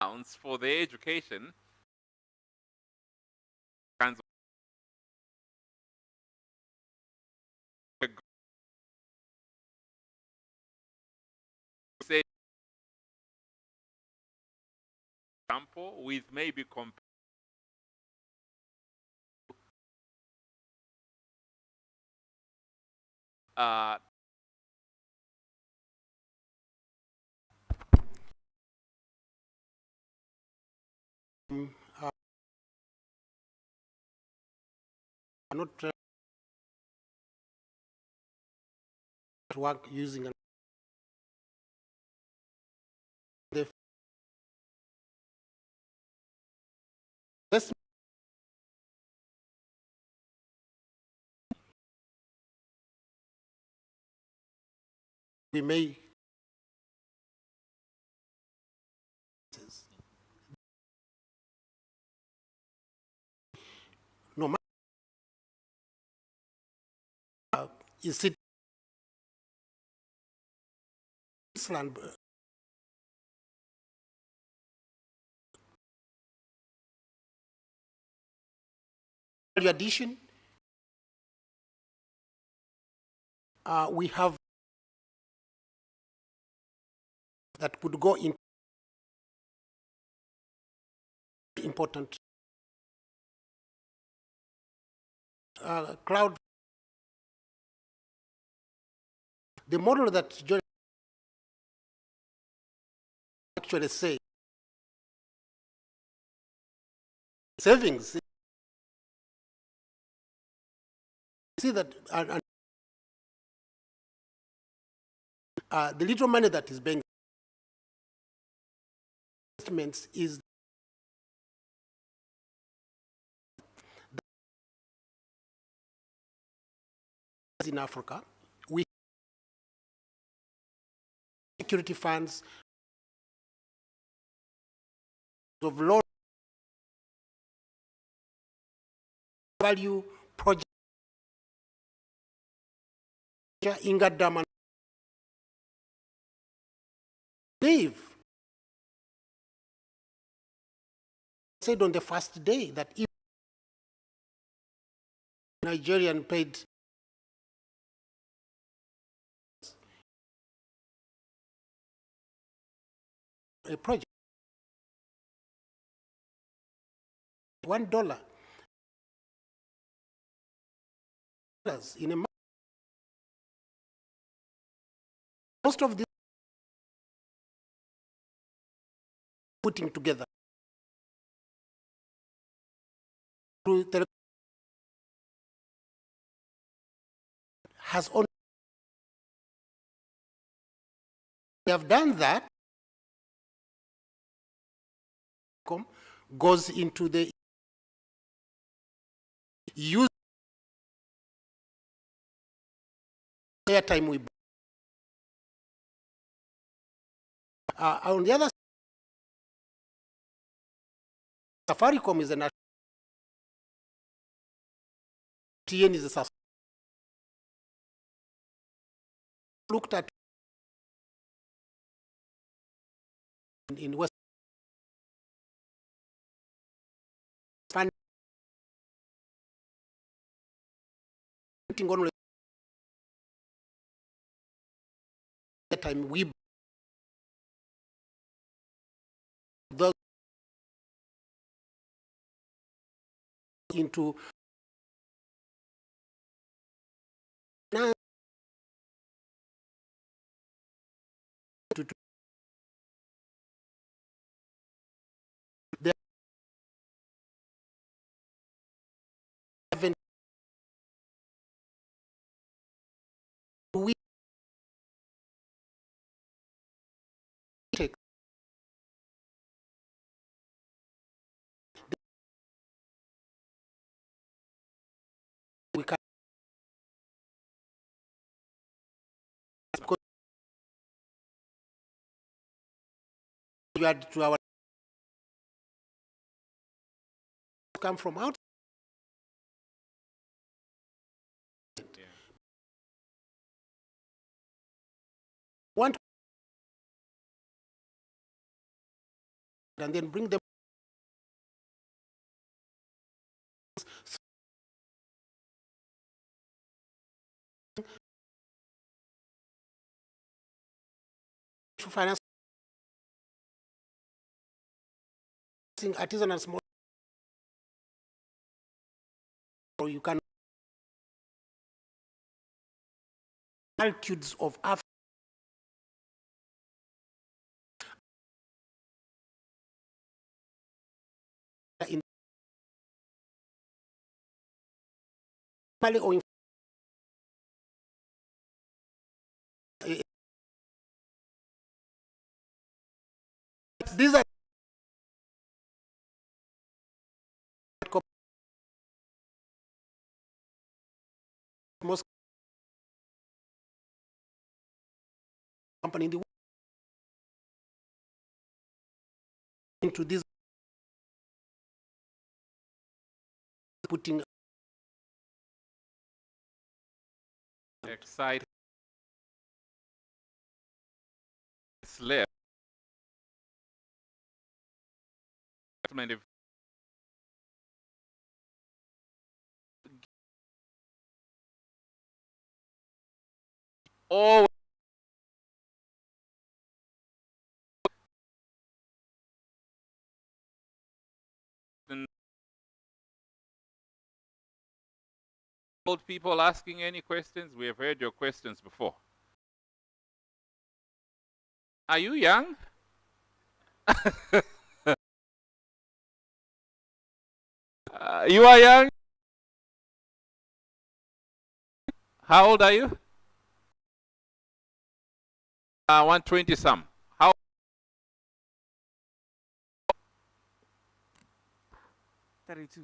amounts for their education kinds of say example with maybe uh, not work using the first we may no matter is it Iceland value addition, we have that could go into important cloud. The model that John actually say savings. See that the little money that is being investments is in Africa. We security funds of low value project in Gadam and leave. Said on the first day that if Nigerian paid a project $1 in a month, most of this putting together through has only we have done that goes into the use airtime we on the other side, Safaricom is a national TN is a looked at in West funding only the time we those into the we take we can because you add to our come from out want and then bring them to financing artisan and small. Or you can multitudes of Africa in Mali or in these are most company in the world into this putting excited. Left. All old people asking any questions? We have heard your questions before. Are you young? You are young? How old are you? 120 some. How? 32.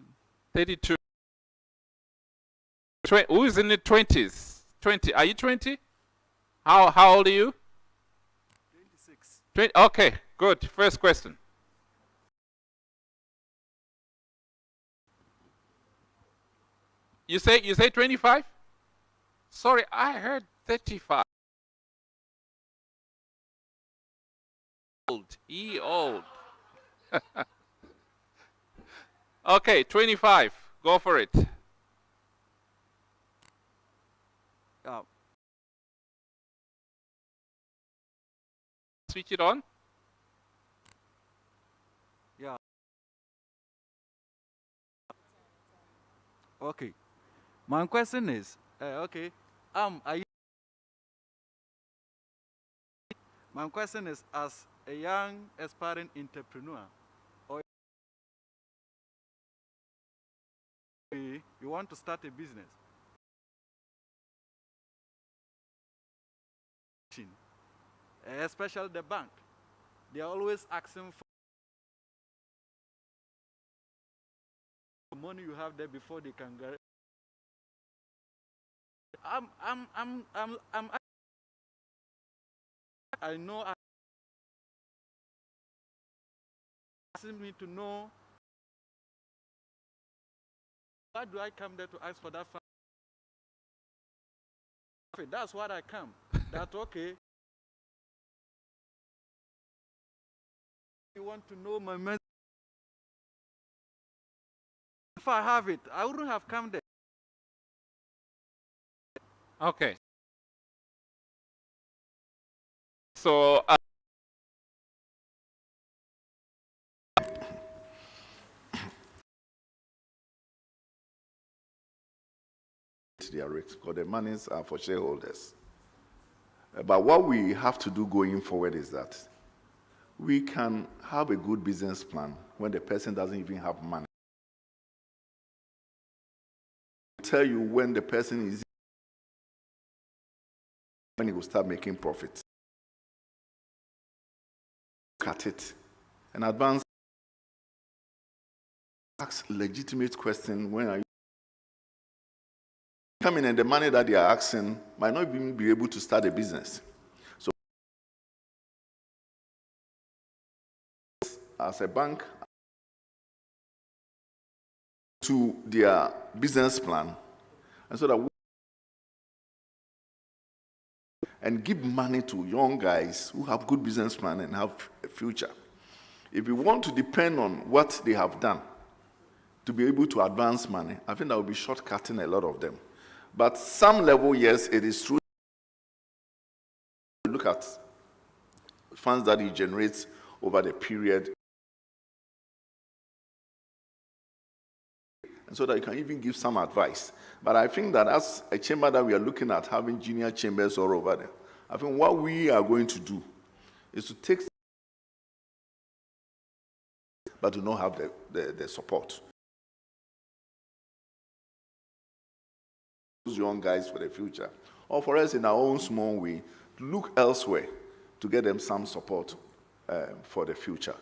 32. Who is in the 20s? 20. Are you 20? How old are you? 26. 20. Okay, good. First question. You say 25? Sorry, I heard 35. Old. Old. Okay, 25. Go for it. Switch it on. Yeah. Okay. My question is, okay, are you? My question is, as a young aspiring entrepreneur, or you want to start a business, especially the bank, they are always asking for money you have there before they can get. I know. Asking me to know, why do I come there to ask for that? That's what I come. That okay. You want to know my message? If I have it, I wouldn't have come there. Okay. So their risks because the monies are for shareholders. But what we have to do going forward is that we can have a good business plan when the person doesn't even have money. Tell you when the person is when he will start making profits. Cut it and advance. Ask legitimate question. When are you coming, and the money that they are asking might not even be able to start a business. So as a bank to their business plan, and so that we and give money to young guys who have good business plan and have a future. If we want to depend on what they have done to be able to advance money, I think that will be shortcutting a lot of them. But some level, yes, it is true. Look at funds that it generates over the period, and so that you can even give some advice. But I think that as a chamber that we are looking at having junior chambers all over there, I think what we are going to do is to take, but to not have the support. Those young guys for the future, or for us in our own small way, to look elsewhere to get them some support for the future.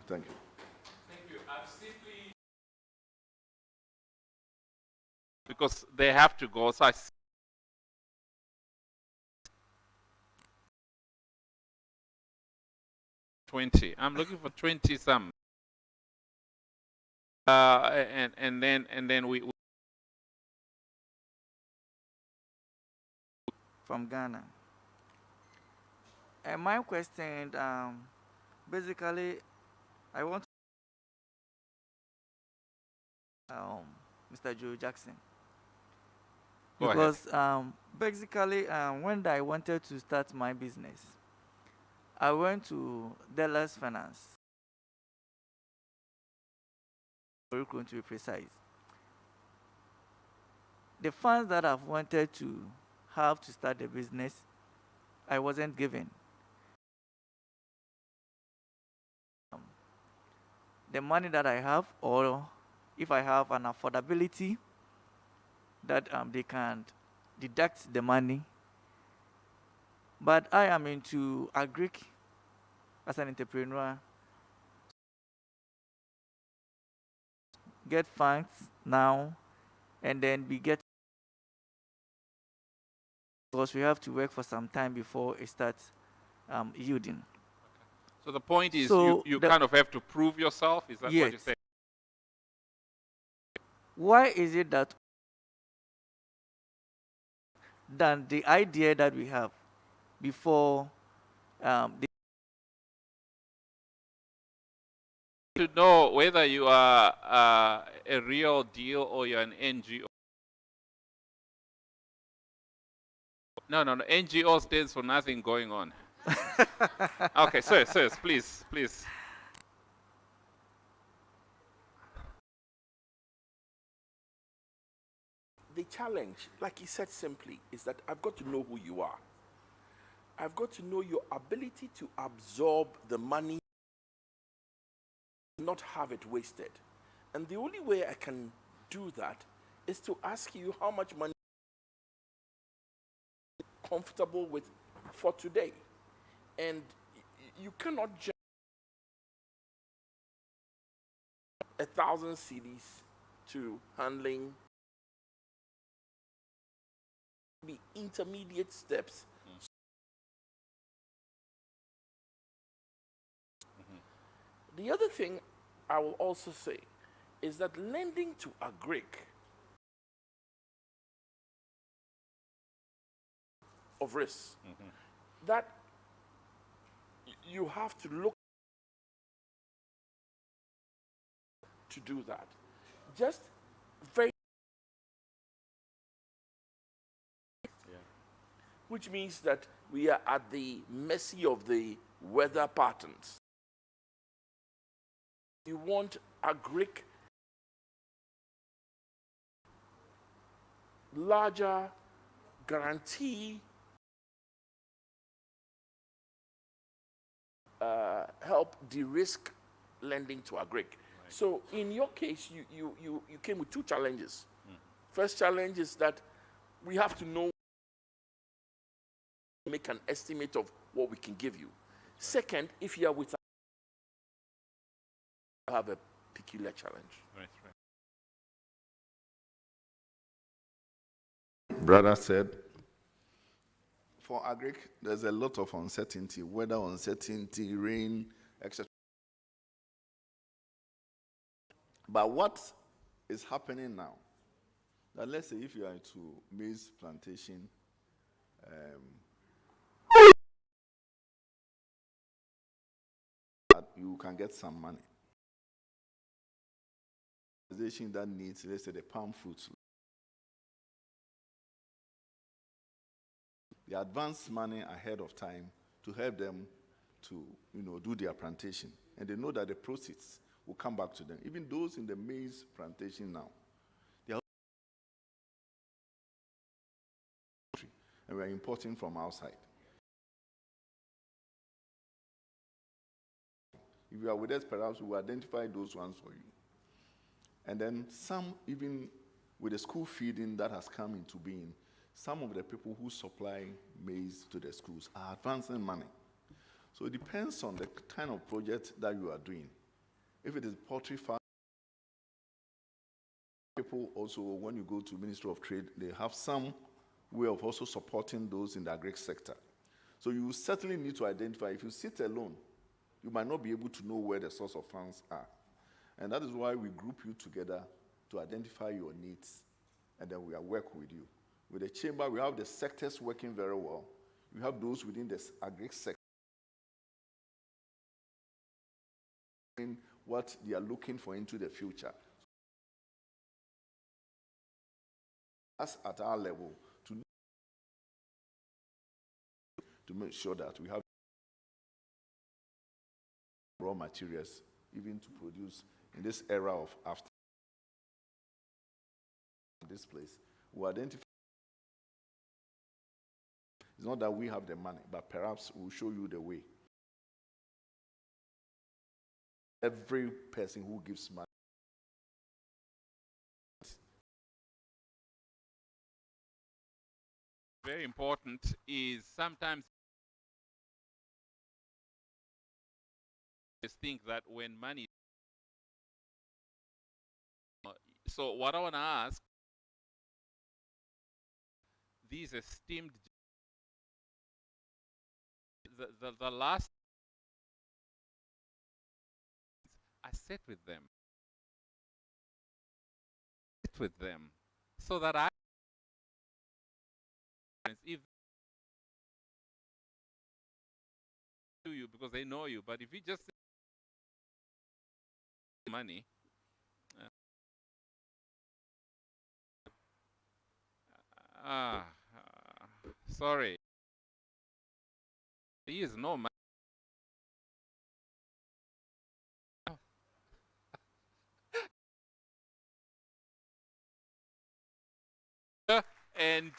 Thank you. Thank you. I've simply, because they have to go, so I 20. I'm looking for 20 some. And then we from Ghana. And my question, basically, I want Mr. Joe Jackson. Go ahead. Because basically, when I wanted to start my business, I went to Dallas Finance, to be precise. The funds that I've wanted to have to start the business, I wasn't given. The money that I have, or if I have an affordability that they can deduct the money. But I am into agric as an entrepreneur. Get funds now, and then we get, because we have to work for some time before it starts yielding. So the point is, So you kind of have to prove yourself. Is that what you Yes. say? Why is it that than the idea that we have before To know whether you are a real deal or you're an NGO. No. NGO stands for nothing going on. Okay, sirs, please. The challenge, like he said simply, is that I've got to know who you are. I've got to know your ability to absorb the money, not have it wasted. And the only way I can do that is to ask you how much money you're comfortable with for today. And you cannot just 1,000 cedis to handling be intermediate steps. The other thing I will also say is that lending to agric of risk, that you have to look to do that. Just very, which means that we are at the mercy of the weather patterns. You want agric, larger guarantee, help de-risk lending to agric. Right. So in your case, you came with two challenges. First challenge is that we have to know, make an estimate of what we can give you. Second, if you are with have a peculiar challenge. Right. Brother said, for agric, there's a lot of uncertainty, weather uncertainty, rain, etc. But what is happening now, that let's say if you are into maize plantation, you can get some money. Organization that needs, let's say, the palm fruits. They advance money ahead of time to help them to, do their plantation. And they know that the proceeds will come back to them. Even those in the maize plantation now, they are and we are importing from outside. If you are with us, perhaps we will identify those ones for you. And then some, even with the school feeding that has come into being, some of the people who supply maize to the schools are advancing money. So it depends on the kind of project that you are doing. If it is poultry farm, people also, when you go to Ministry of Trade, they have some way of also supporting those in the agri sector. So you certainly need to identify, if you sit alone, you might not be able to know where the source of funds are. And that is why we group you together to identify your needs, and then we work with you. With the chamber, we have the sectors working very well. We have those within the agri sector, what they are looking for into the future. Us at our level to make sure that we have raw materials, even to produce in this era of after this place. We identify. It's not that we have the money, but perhaps we'll show you the way. Every person who gives money very important is sometimes just think that when money. So what I want to ask, these esteemed, the last, I sat with them, so that if to you because they know you, but if you just money, sorry, he is no money. And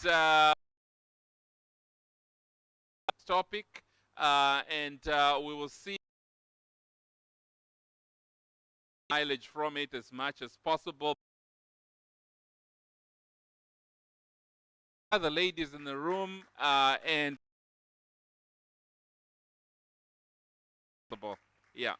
topic, and we will see mileage from it as much as possible. Other ladies in the room, and yeah.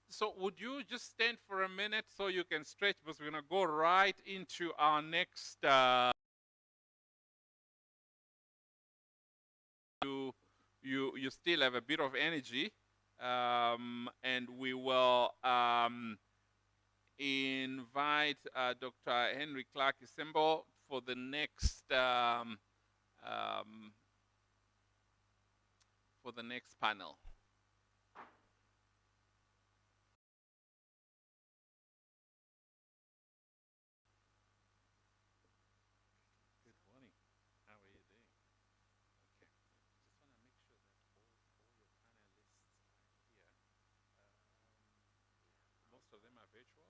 So would you just stand for a minute so you can stretch, because we're going to go right into our next you still have a bit of energy, and we will invite Dr. Henry Clark Isembo for the next panel. Good morning. How are you doing? Okay. Just want to make sure that all your panelists are here. virtual.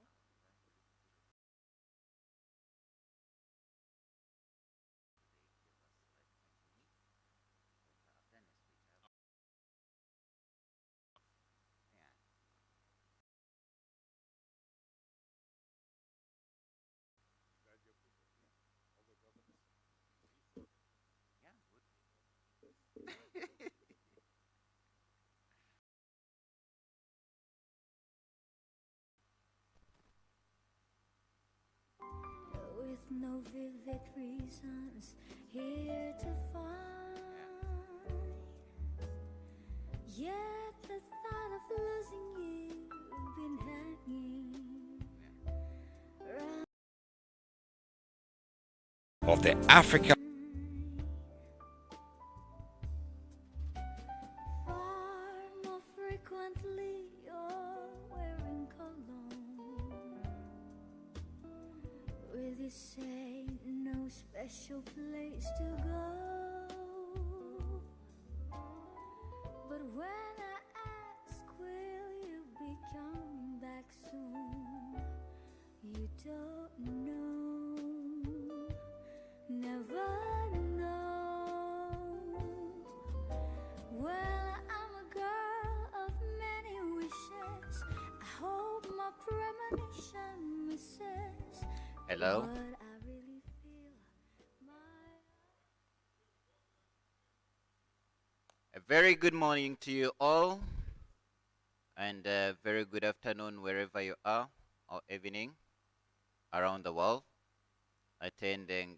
With no vivid reasons here to find, yet the thought of losing you've been hanging round of the Africa. far more frequently. You're wearing cologne with you say no special place to go. But when I ask, will you be coming back soon? You don't know, never know. Well, I'm a girl of many wishes. I hope my premonition misses. Hello. What I really feel, A very good morning to you all, and a very good afternoon wherever you are, or evening around the world, attending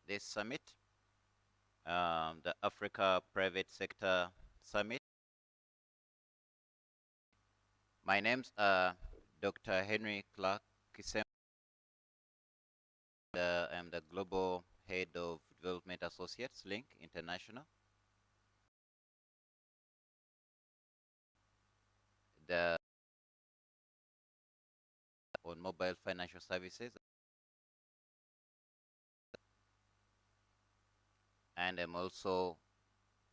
this summit, the Africa Private Sector Summit. My name's Dr. Henry Clark Kisem. I'm the Global Head of Development Associates, Link International. The on mobile financial services, and I'm also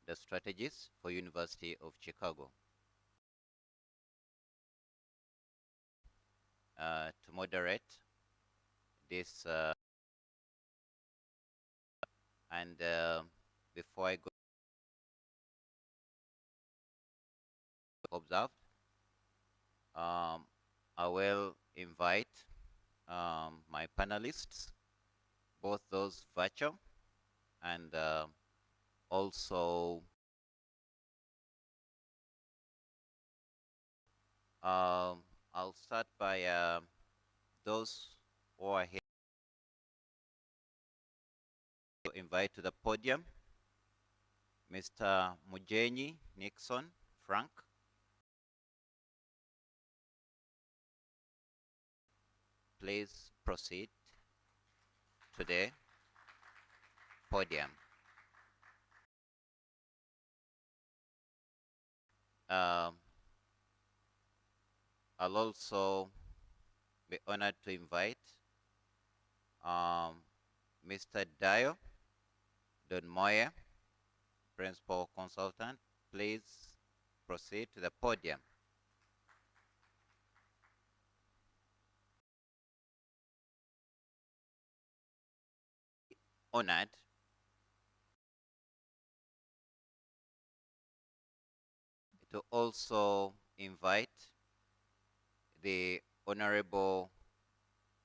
the strategist for University of Chicago. To moderate this, and before I go observed, I will invite my panelists, both those virtual and also I'll start by those who are here to invite to the podium, Mr. Mujenyi Nixon Frank. Please proceed to the podium. I'll also be honored to invite Mr. Dio Donmoya, Principal Consultant. Please proceed to the podium. Honored to also invite the Honorable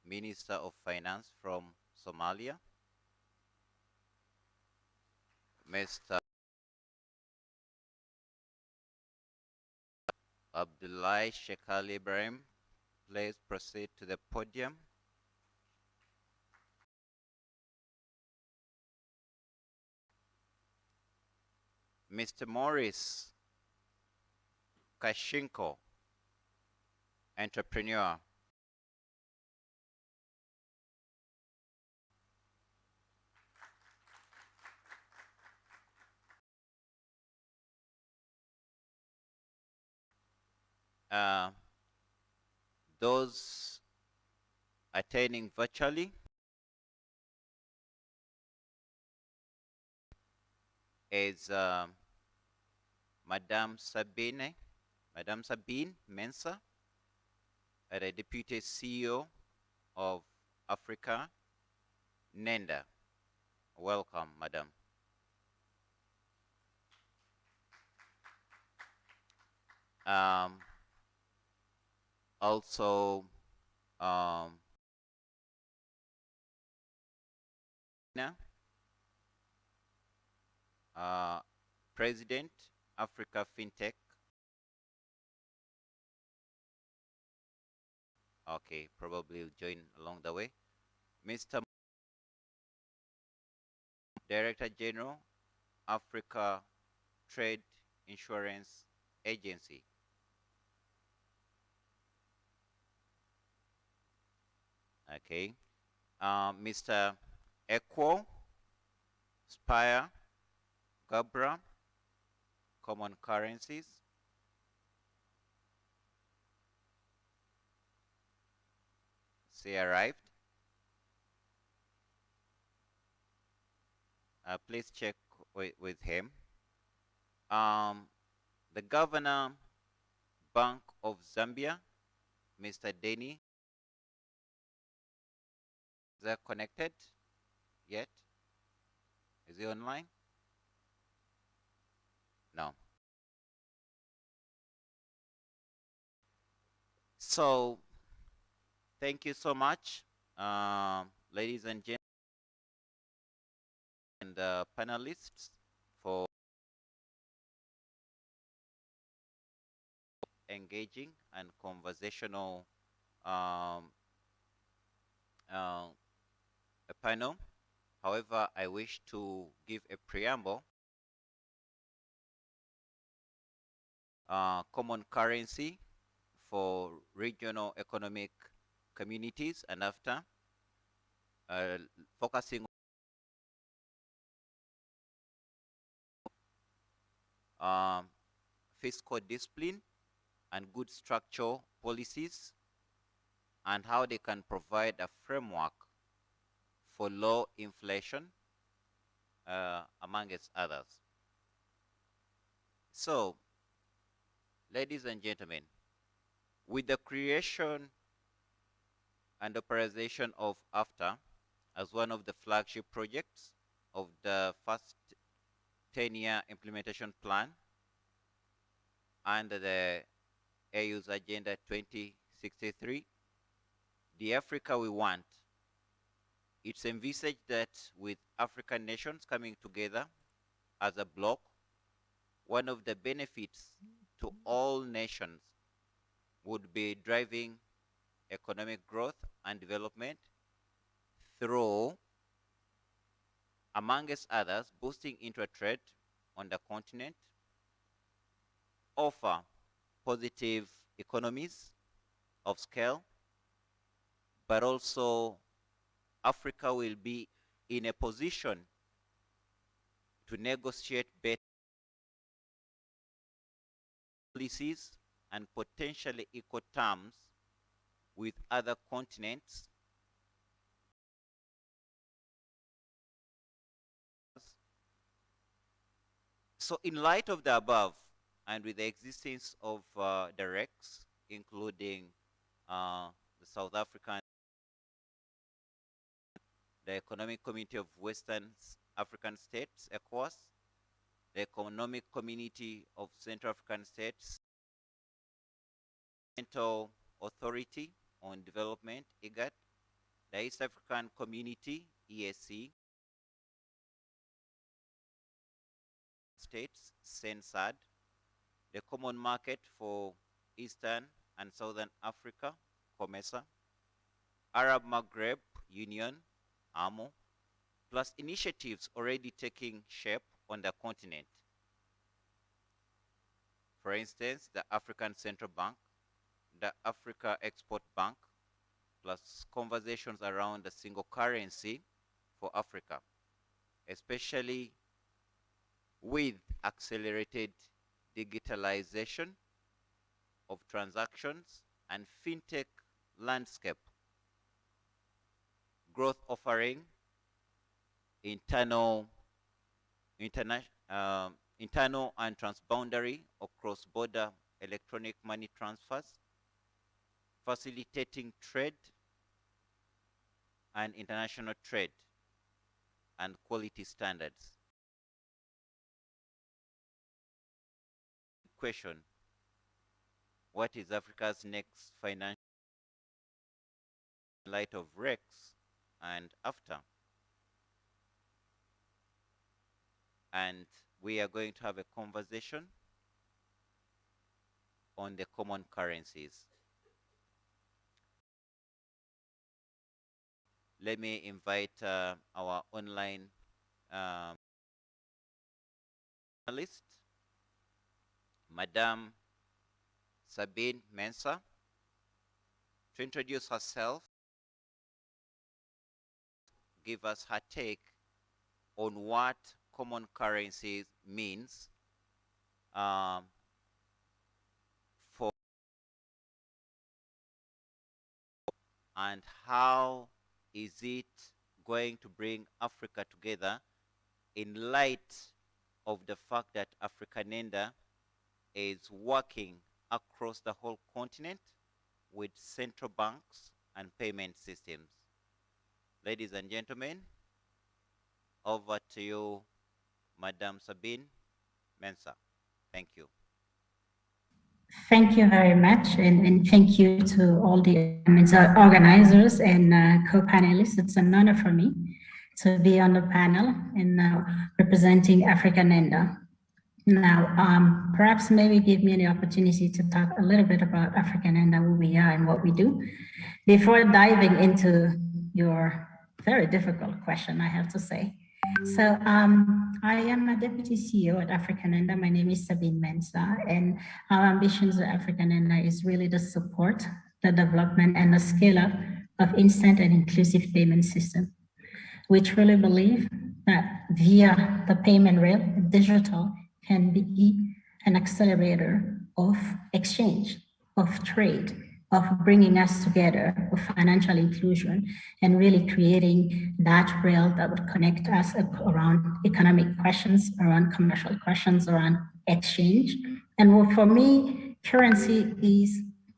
Minister of Finance from Somalia, Mr. Abdullahi Shekal Ibrahim. Please proceed to the podium. Mr. Morris Kashinko, entrepreneur. Those attending virtually is Madame Sabine Mensah, the Deputy CEO of Africa, Nenda. Welcome, madam. Also, President, Africa FinTech. Okay, probably will join along the way. Mr. Director General, Africa Trade Insurance Agency. Okay. Mr. Equo, Spire, Gabra, Common Currencies. She arrived. Please check with him. The Governor, Bank of Zambia, Mr. Denny. Is that connected yet? Is he online? No. So, thank you so much, ladies and gentlemen, and panelists, for engaging and conversational a panel. However, I wish to give a preamble. Common currency for regional economic communities, and after focusing on fiscal discipline and good structural policies, and how they can provide a framework for low inflation, amongst others. So, ladies and gentlemen, with the creation and operation of AfCFTA as one of the flagship projects of the first 10-year implementation plan under the AU's Agenda 2063, the Africa we want, it's envisaged that with African nations coming together as a bloc, one of the benefits to all nations would be driving economic growth and development through, amongst others, boosting intra-trade on the continent, offer positive economies of scale, but also Africa will be in a position to negotiate better policies and potentially equal terms with other continents So in light of the above, and with the existence of the RECs, including the South African, the Economic Community of Western African States, ECOWAS, the Economic Community of Central African States, Central Authority on Development, IGAD, the East African Community, EAC, States, CENSAD, the Common Market for Eastern and Southern Africa, COMESA, Arab Maghreb Union, AMO, plus initiatives already taking shape on the continent. For instance, the African Central Bank, the Africa Export Bank, plus conversations around the single currency for Africa, especially with accelerated digitalization of transactions and fintech landscape, growth offering internal and transboundary or cross-border electronic money transfers, facilitating trade and international trade and quality standards. Question: what is Africa's next financial in light of REX and AfCFTA? And we are going to have a conversation on the common currencies. Let me invite our online panelist, Madame Sabine Mensah, to introduce herself, give us her take on what common currencies means for and how is it going to bring Africa together in light of the fact that AfCFTA is working across the whole continent with central banks and payment systems. Ladies and gentlemen, over to you, Madame Sabine Mensah. Thank you. Thank you very much, and thank you to all the organizers and co-panelists. It's an honor for me to be on the panel and representing AfCFTA. Now, perhaps maybe give me the opportunity to talk a little bit about AfCFTA, who we are and what we do, before diving into your very difficult question, I have to say. So I am a deputy CEO at AfCFTA. My name is Sabine Mensah, and our ambitions at AfCFTA is really to support the development and the scale-up of instant and inclusive payment system. We truly believe that via the payment rail, digital can be an accelerator of exchange, of trade, of bringing us together, of financial inclusion, and really creating that rail that would connect us around economic questions, around commercial questions, around exchange. And for me, currency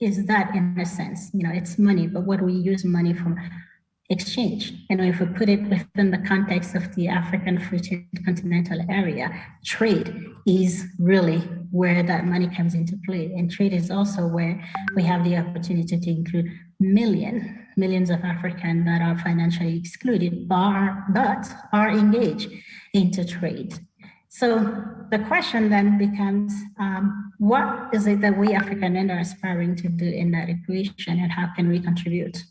is that in a sense, it's money, but what do we use money for? Exchange. If we put it within the context of the African Free Trade Continental Area, trade is really where that money comes into play. And trade is also where we have the opportunity to include millions of Africans that are financially excluded, but are engaged into trade. So the question then becomes, what is it that we Africans are aspiring to do in that equation, and how can we contribute?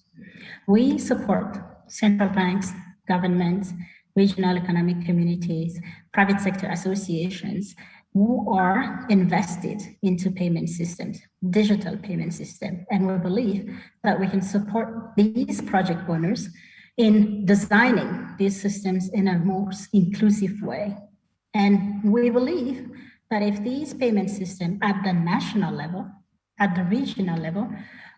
We support central banks, governments, regional economic communities, private sector associations who are invested into payment systems, digital payment systems. And we believe that we can support these project owners in designing these systems in a most inclusive way. And we believe that if these payment systems at the national level, at the regional level,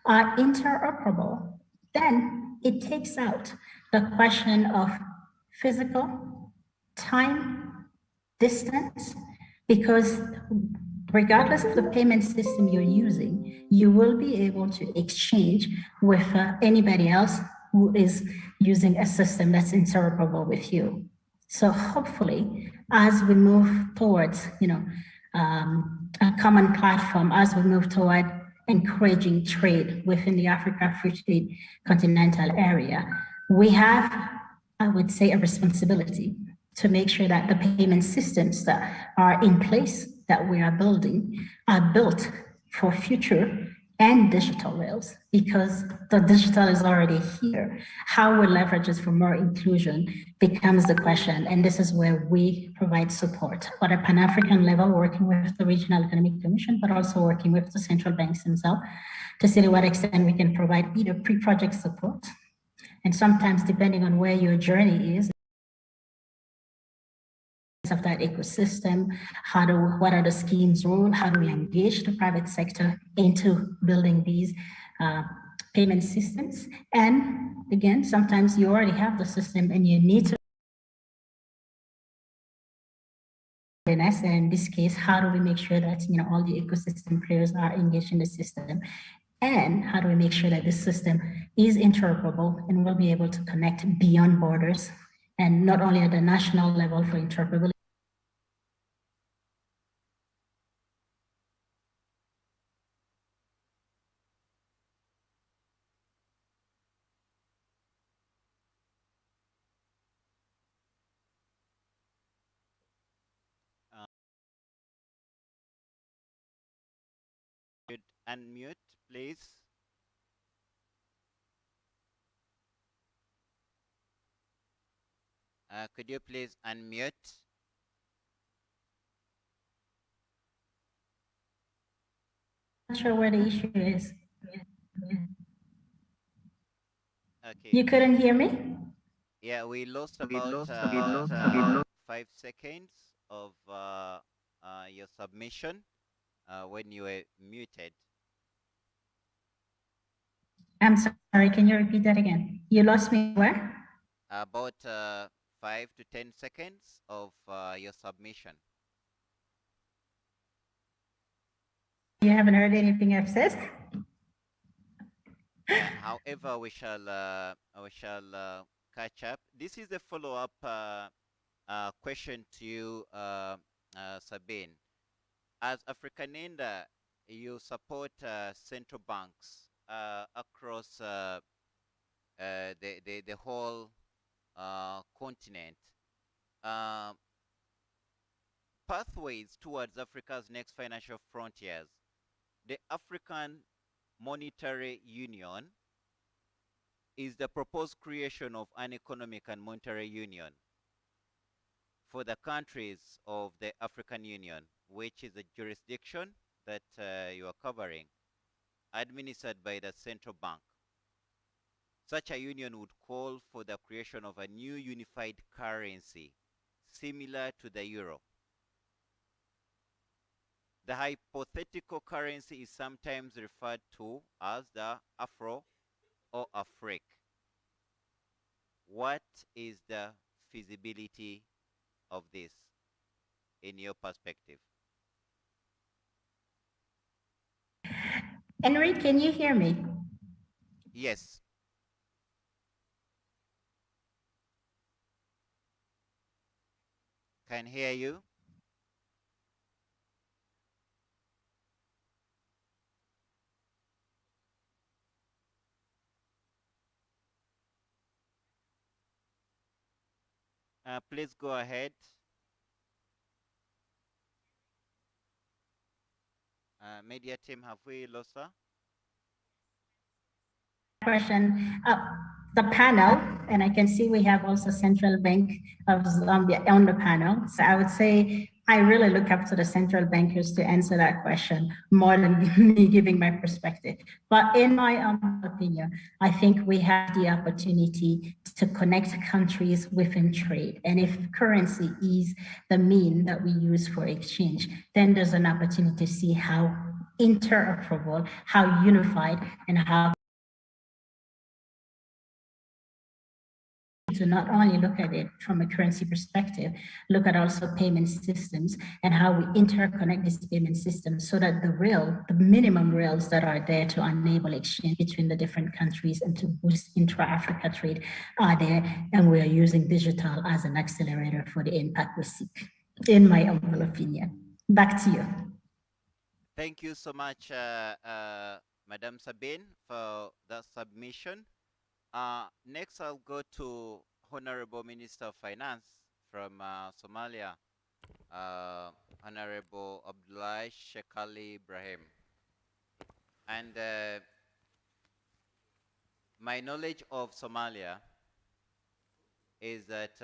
are interoperable, then it takes out the question of physical, time, distance, because regardless of the payment system you're using, you will be able to exchange with anybody else who is using a system that's interoperable with you. So hopefully, as we move towards, a common platform, as we move toward encouraging trade within the Africa Free Trade Continental Area, we have, I would say, a responsibility to make sure that the payment systems that are in place, that we are building, are built for future and digital rails, because the digital is already here. How we leverage it for more inclusion becomes the question, and this is where we provide support at a Pan-African level, working with the Regional Economic Commission, but also working with the central banks themselves to see to what extent we can provide either pre-project support, and sometimes depending on where your journey is, of that ecosystem, what are the schemes role, how do we engage the private sector into building these payment systems. And again, sometimes you already have the system and you need to, and in this case, how do we make sure that all the ecosystem players are engaged in the system? And how do we make sure that this system is interoperable and will be able to connect beyond borders, and not only at the national level for interoperability. Could unmute, please. Could you please unmute? Not sure where the issue is. Okay. You couldn't hear me? Yeah, we lost about 5 seconds of your submission when you were muted. I'm sorry, can you repeat that again? You lost me where? About 5 to 10 seconds of your submission. You haven't heard anything I've said? Yeah, however, we shall catch up. This is a follow-up question to you, Sabine. As Africanenda, you support central banks across the whole continent. Pathways towards Africa's next financial frontiers. The African Monetary Union is the proposed creation of an economic and monetary union for the countries of the African Union, which is a jurisdiction that you are covering, administered by the central bank. Such a union would call for the creation of a new unified currency similar to the euro. The hypothetical currency is sometimes referred to as the Afro or Afrique. What is the feasibility of this in your perspective? Henry, can you hear me? Yes. Can hear you. Please go ahead. Media team, have we lost her? Question. The panel, and I can see we have also central bank of Zambia on the panel. So I would say I really look up to the central bankers to answer that question more than me giving my perspective. But in my opinion, I think we have the opportunity to connect countries within trade. And if currency is the mean that we use for exchange, then there's an opportunity to see how interoperable, how unified, and how to not only look at it from a currency perspective, look at also payment systems and how we interconnect these payment systems so that the minimum rails that are there to enable exchange between the different countries and to boost intra-Africa trade are there. And we are using digital as an accelerator for the impact we seek, in my humble opinion. Back to you. Thank you so much, Madam Sabine, for the submission. Next, I'll go to Honorable Minister of Finance from Somalia, Honorable Abdullah Shekali Ibrahim. And my knowledge of Somalia is that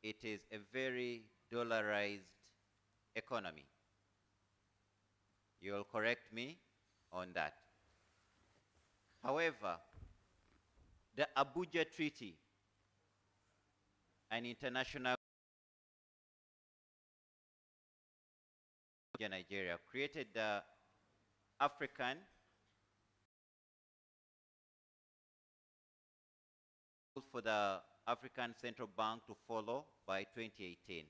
it is a very dollarized economy. You'll correct me on that. However, the Abuja Treaty, an international Nigeria, created the African for the African Central Bank to follow by 2018.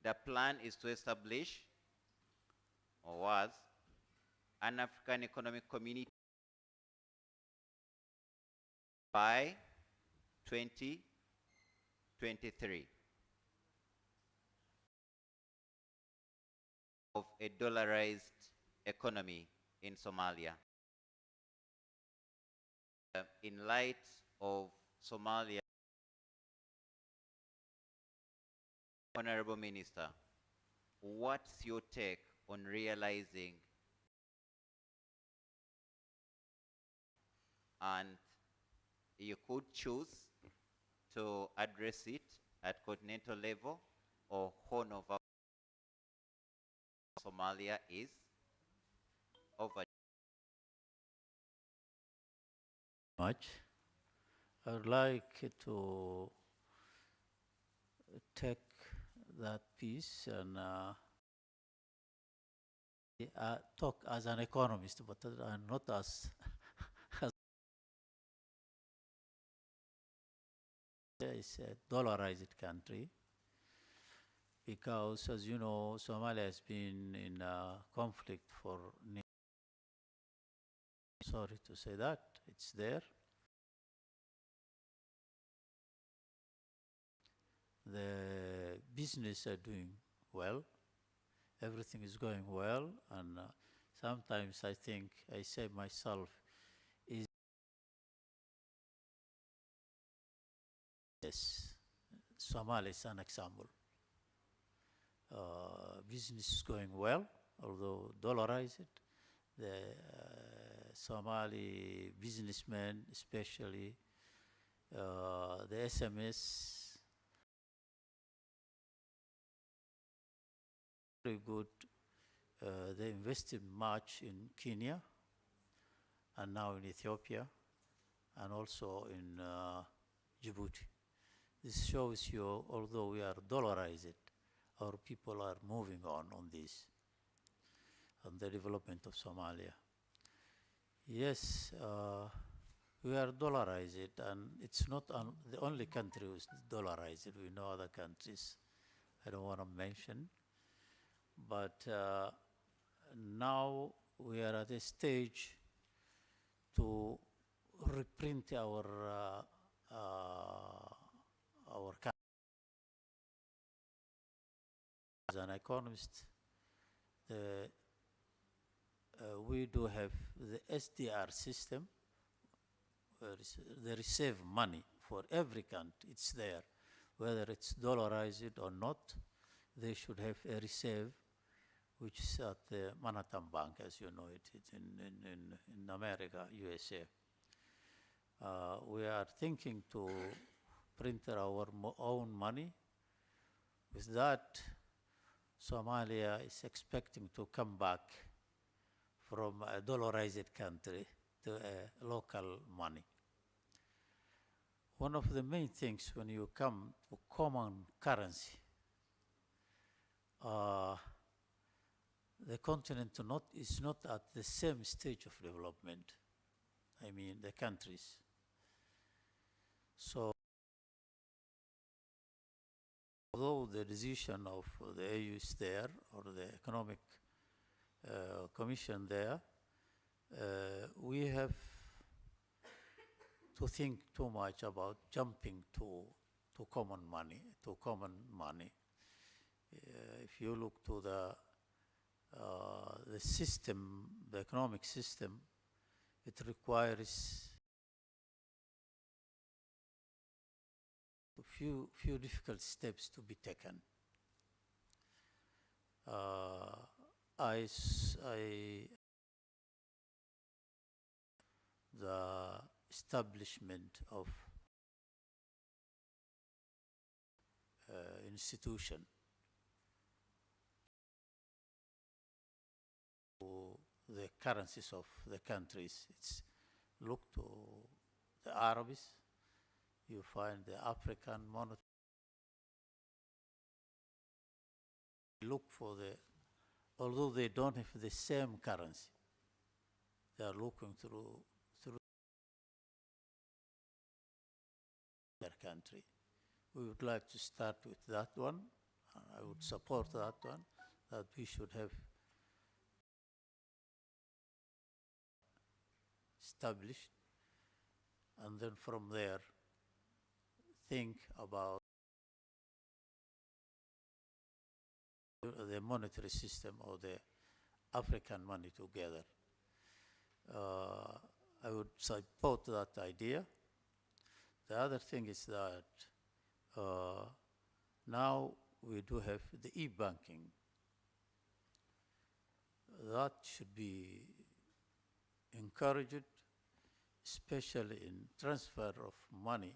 The plan is to establish or was, an African Economic Community by 2023 of a dollarized economy in Somalia. In light of Somalia, Honorable Minister, what's your take on realizing and you could choose to address it at continental level or Horn of Somalia is over. Much. I would like to take that piece and talk as an economist, but not as it's a dollarized country, because, as you know, Somalia has been in conflict for, sorry to say that, it's there. The business are doing well, everything is going well, and sometimes I think, I say myself, is yes, Somalia is an example. Business is going well, although dollarized. The Somali businessmen, especially the SMS, very good. They invested much in Kenya and now in Ethiopia and also in Djibouti. This shows you, although we are dollarized, our people are moving on this, on the development of Somalia. Yes, we are dollarized, and it's not the only country who's dollarized. We know other countries I don't want to mention. But now we are at a stage to reprint our currency. As an economist, we do have the SDR system, where they receive money for every country. It's there, whether it's dollarized or not. They should have a reserve, which is at the Manhattan Bank, as you know it, it's in America, USA. We are thinking to print our own money. With that, Somalia is expecting to come back from a dollarized country to a local money. One of the main things when you come to common currency, the continent is not at the same stage of development. I mean, the countries. So, although the decision of the AU is there, or the Economic Commission there, we have to think too much about jumping to common money, if you look to the system, the economic system, it requires a few difficult steps to be taken. The establishment of institution to the currencies of the countries. It's look to the Arabs. You find the African monetary. Look for although they don't have the same currency, they are looking through their country. We would like to start with that one. I would support that one, that we should have established, and then from there think about the monetary system or the African money together. I would support that idea. The other thing is that now we do have the e-banking. That should be encouraged, especially in transfer of money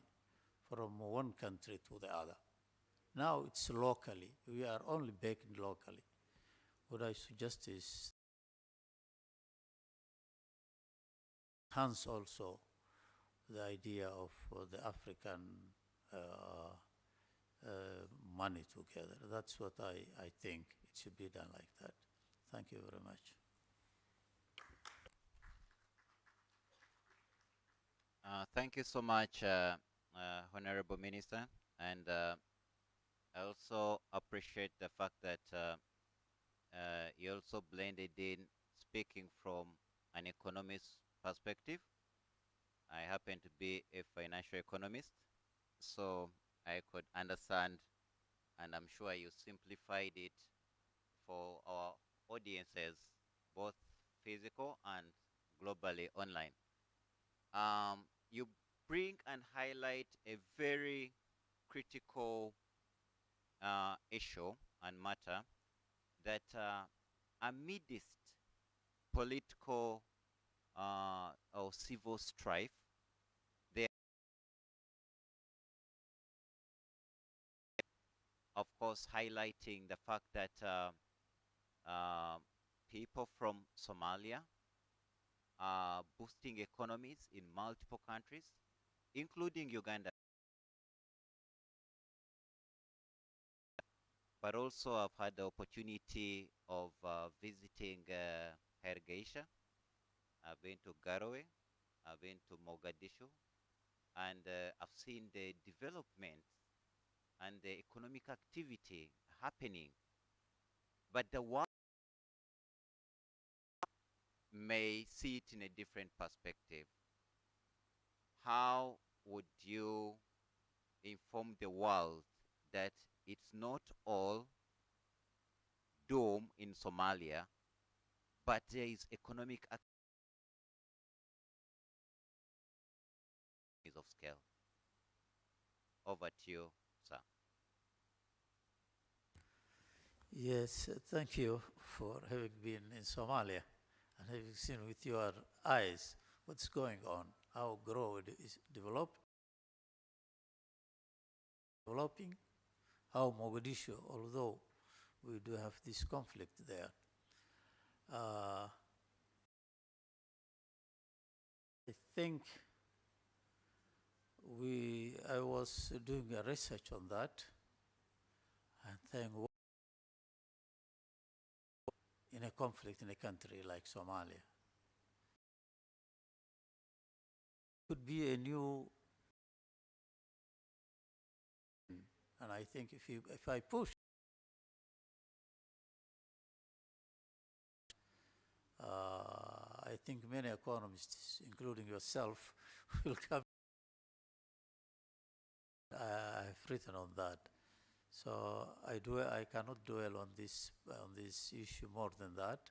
from one country to the other. Now it's locally. We are only banking locally. What I suggest is enhance also the idea of the African money together. That's what I think. It should be done like that. Thank you very much. Thank you so much, Honorable Minister. And I also appreciate the fact that you also blended in speaking from an economist perspective. I happen to be a financial economist, so I could understand, and I'm sure you simplified it for our audiences, both physical and globally online. You bring and highlight a very critical issue and matter that amidst political or civil strife, they of course highlighting the fact that people from Somalia are boosting economies in multiple countries, including Uganda. But also I've had the opportunity of visiting Hargeisa. I've been to Garowe, I've been to Mogadishu, and I've seen the development and the economic activity happening. But the world may see it in a different perspective. How would you inform the world that it's not all doom in Somalia, but there is economic activity of scale? Over to you, sir. Yes, thank you for having been in Somalia and having seen with your eyes what's going on, how growth is developing, how Mogadishu, although we do have this conflict there, I think I was doing a research on that and saying in a conflict in a country like Somalia could be a new, and I think if I push I think many economists, including yourself, will come. I've written on that, so I cannot dwell on this issue more than that,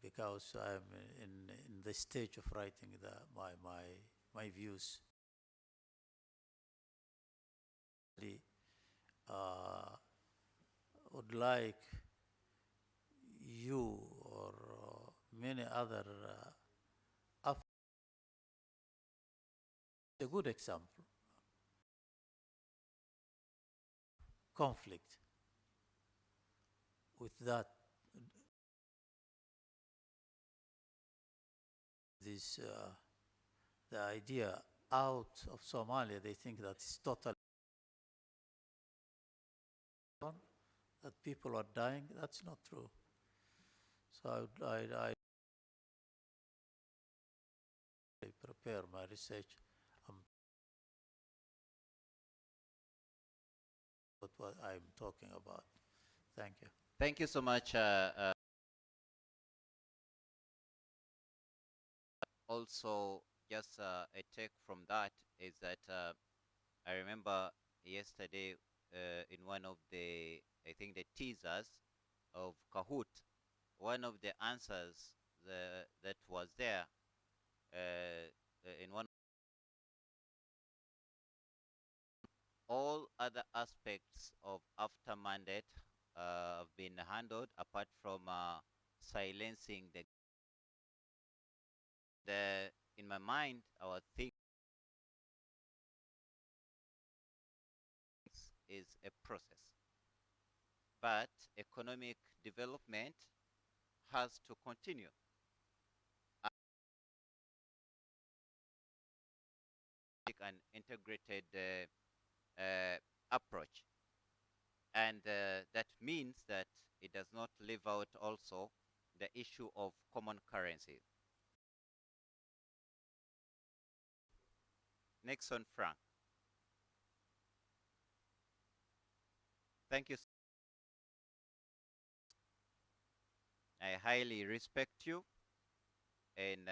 because I'm in the stage of writing my views. Would like you or many other a good example conflict with that the idea out of Somalia, they think that it's total that people are dying. That's not true. So I prepare my research what I'm talking about. Thank you. Thank you so much. also just a take from that is that I remember yesterday in one of the, I think the teasers of Kahoot, one of the answers that was there in one, all other aspects of after mandate have been handled apart from silencing the in my mind our thing is a process, but economic development has to continue. An integrated approach, and that means that it does not leave out also the issue of common currencies. Nixon Frank. Thank you. I highly respect you, and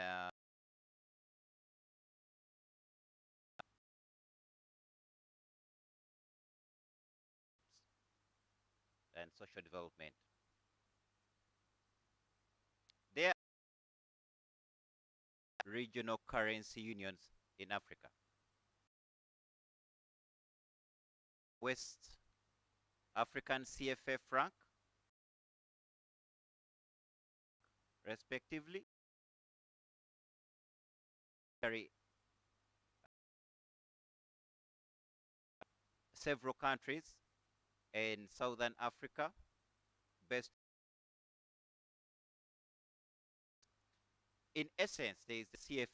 social development. There are regional currency unions in Africa. West African CFA franc, respectively. Several countries in Southern Africa based. In essence, there is the CF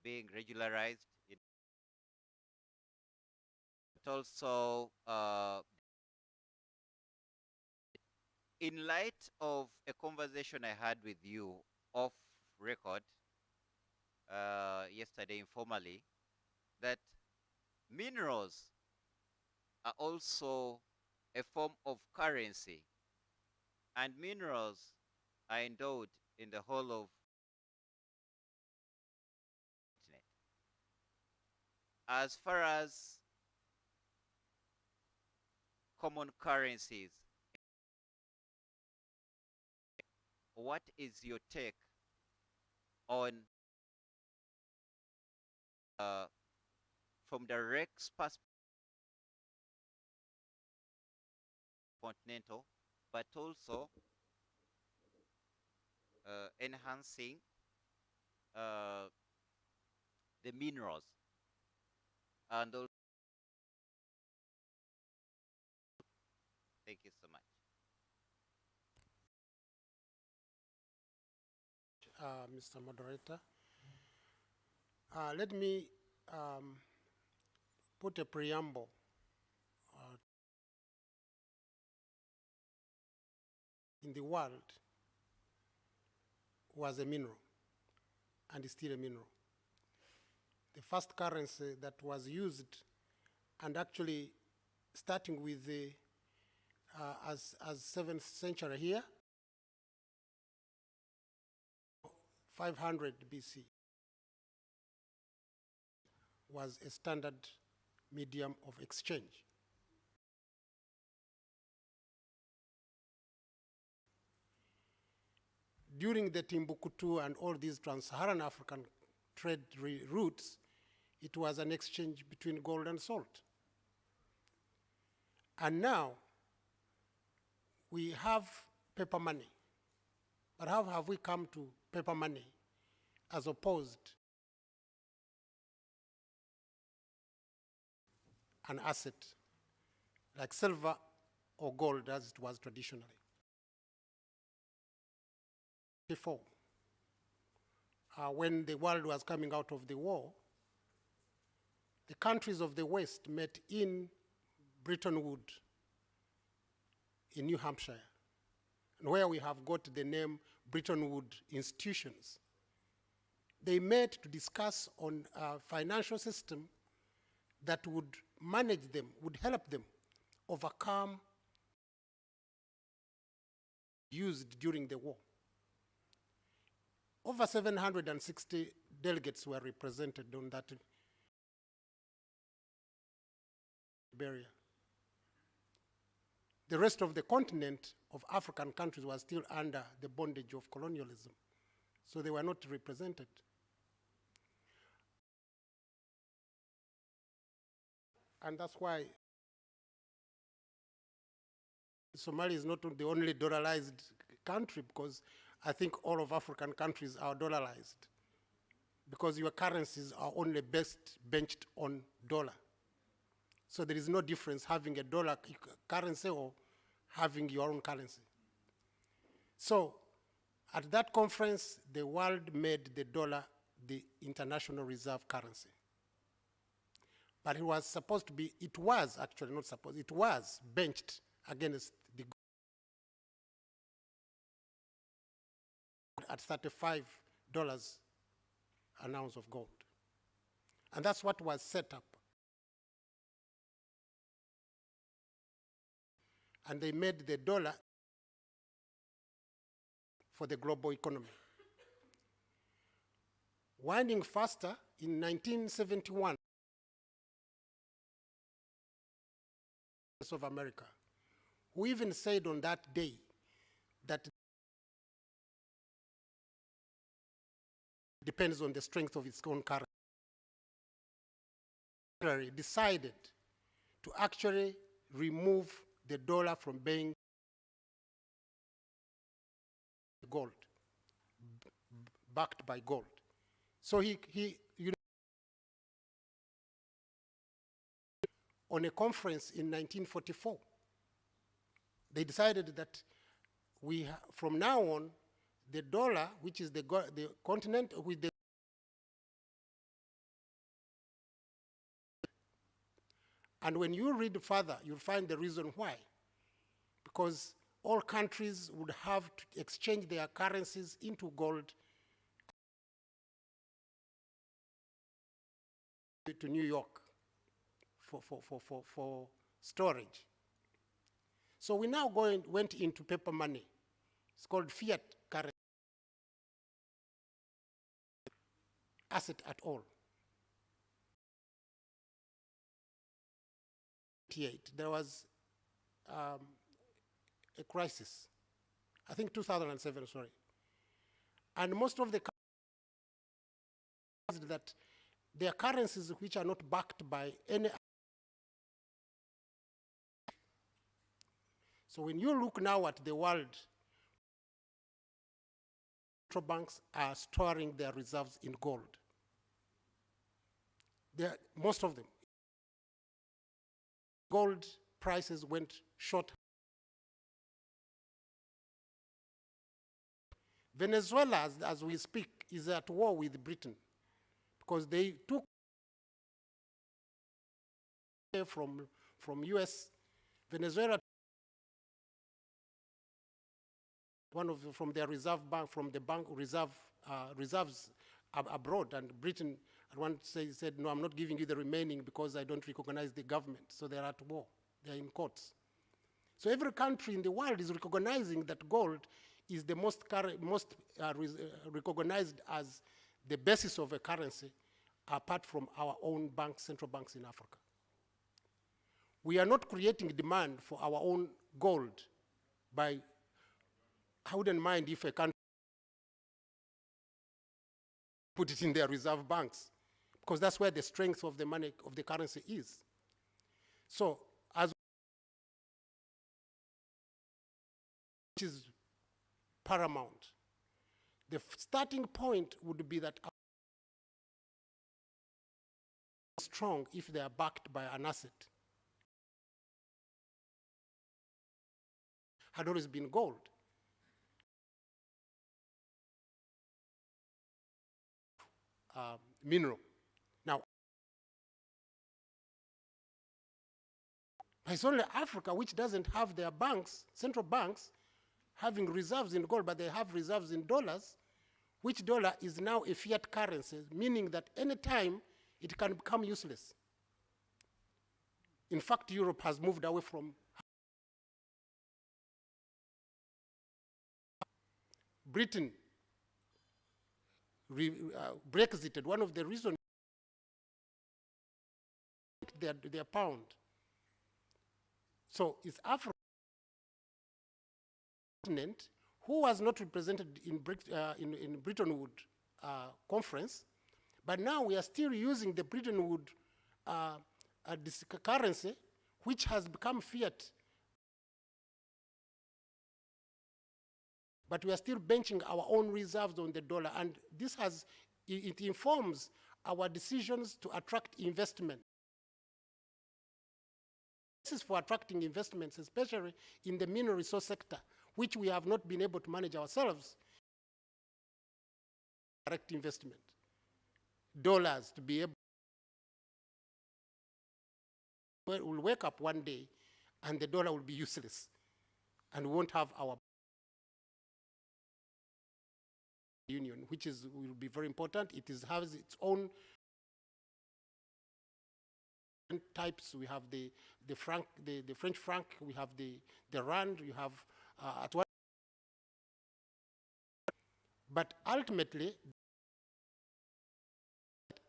being regularized. But also, in light of a conversation I had with you off record yesterday informally, that minerals are also a form of currency, and minerals are endowed in the whole of as far as common currencies. What is your take on from the Rex perspective, continental, but also enhancing the minerals and also. Thank you so much. Mr. Moderator. Let me put a preamble in the world was a mineral and is still a mineral. The first currency that was used, and actually starting with the as 7th century here, 500 BC, was a standard medium of exchange. During the Timbuktu and all these trans-Saharan African trade routes, it was an exchange between gold and salt. And now, we have paper money. But how have we come to paper money as opposed an asset like silver or gold as it was traditionally? Before, when the world was coming out of the war, the countries of the West met in Bretton Woods in New Hampshire, and where we have got the name Bretton Woods institutions. They met to discuss on a financial system that would manage them, would help them overcome used during the war. Over 760 delegates were represented on that barrier. The rest of the continent of African countries was still under the bondage of colonialism, so they were not represented. And that's why Somalia is not the only dollarized country, because I think all of African countries are dollarized, because your currencies are only benched on dollar. So there is no difference having a dollar currency or having your own currency. So at that conference, the world made the dollar the international reserve currency. But it was supposed to be, it was actually not supposed, it was benched against the at $35 an ounce of gold. And that's what was set up. And they made the dollar for the global economy. Winding faster, in 1971, of America, who even said on that day that depends on the strength of its own currency, decided to actually remove the dollar from being gold, backed by gold. So on a conference in 1944, they decided that from now on, the dollar, which is the continent with the and when you read further, you'll find the reason why. Because all countries would have to exchange their currencies into gold to New York for storage. So we now went into paper money. It's called fiat currency. Asset at all. There was a crisis, I think 2007, sorry. And most of the countries that their currencies which are not backed by any. So when you look now at the world, central banks are storing their reserves in gold. Most of them. Gold prices went short. Venezuela, as we speak, is at war with Britain because they took from US, Venezuela, from their reserve bank, from the bank reserves abroad, and Britain at one stage said, no, I'm not giving you the remaining because I don't recognize the government. So they're at war, they're in courts. So every country in the world is recognizing that gold is the most recognized as the basis of a currency apart from our own banks, central banks in Africa. We are not creating demand for our own gold by, I wouldn't mind if a country put it in their reserve banks, because that's where the strength of the money, of the currency is. So, which is paramount. The starting point would be that strong if they are backed by an asset. Had always been gold. Mineral. Now, it's only Africa which doesn't have their banks, central banks, having reserves in gold, but they have reserves in dollars, which dollar is now a fiat currency, meaning that any time it can become useless. In fact, Europe has moved away from Britain Brexited, one of the reasons their pound. So it's Africa continent who was not represented in Bretton Woods conference, but now we are still using the Bretton Woods this currency, which has become fiat. But we are still benching our own reserves on the dollar, and this it informs our decisions to attract investment. This is for attracting investments, especially in the mineral resource sector, which we have not been able to manage ourselves. Direct investment, dollars to be able. We'll wake up one day and the dollar will be useless and we won't have our union, which will be very important. It has its own types. We have the franc, the French franc, we have the rand, you have at one. But ultimately,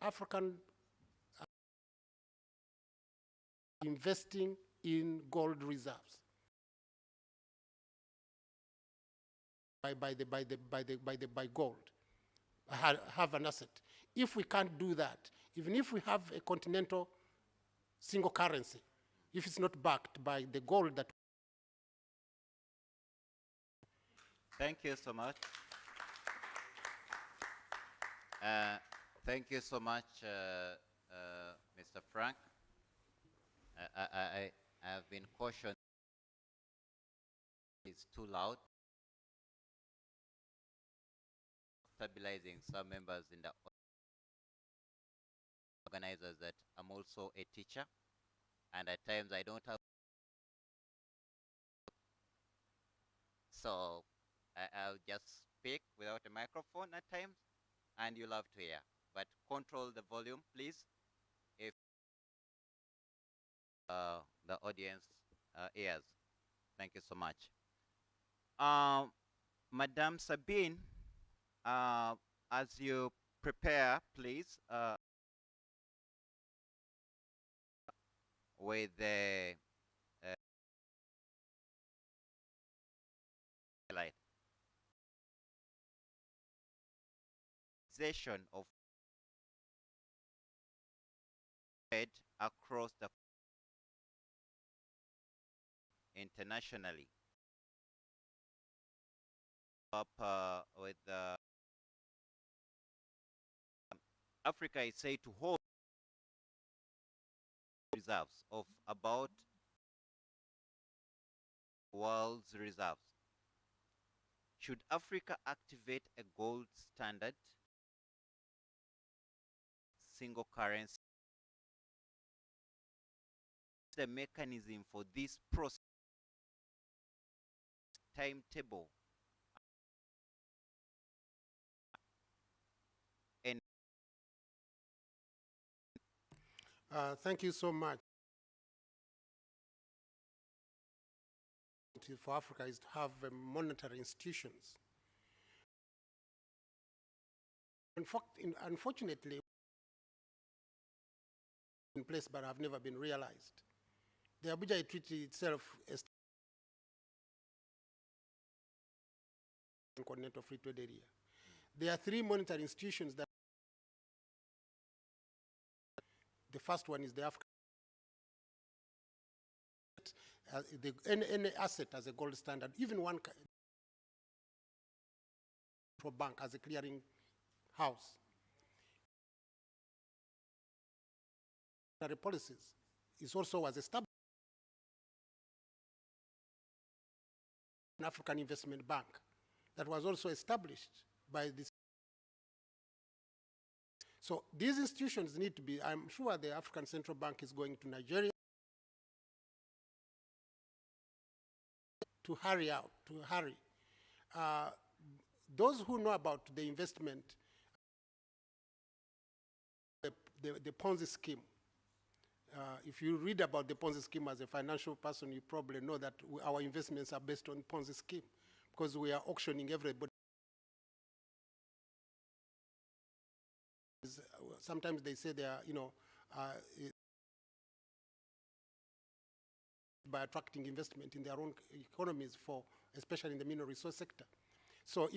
African investing in gold reserves by gold, have an asset. If we can't do that, even if we have a continental single currency, if it's not backed by the gold that. Thank you so much. Thank you so much, Mr. Frank. I have been cautioned it's too loud, stabilizing some members in the organizers that I'm also a teacher, and at times I don't have, so I'll just speak without a microphone at times, and you'll have to hear. But control the volume, please, if the audience hears. Thank you so much. Madame Sabine, as you prepare, please, with the highlight of trade across the internationally. Up with Africa is said to hold reserves of about world's reserves. Should Africa activate a gold standard single currency? The mechanism for this process, timetable, and thank you so much. For Africa is to have monetary institutions. Unfortunately, in place but have never been realized. The Abuja Treaty itself is continental free trade area. There are 3 monetary institutions that. The first one is the African. Any asset as a gold standard, even one for bank as a clearing house. Policies is also was established. An African Investment Bank that was also established by this. So these institutions need to be, I'm sure the African Central Bank is going to Nigeria to hurry. Those who know about the investment, the Ponzi scheme, if you read about the Ponzi scheme as a financial person, you probably know that our investments are based on Ponzi scheme because we are auctioning everybody. sometimes they say they are, by attracting investment in their own economies for, especially in the mineral resource sector. So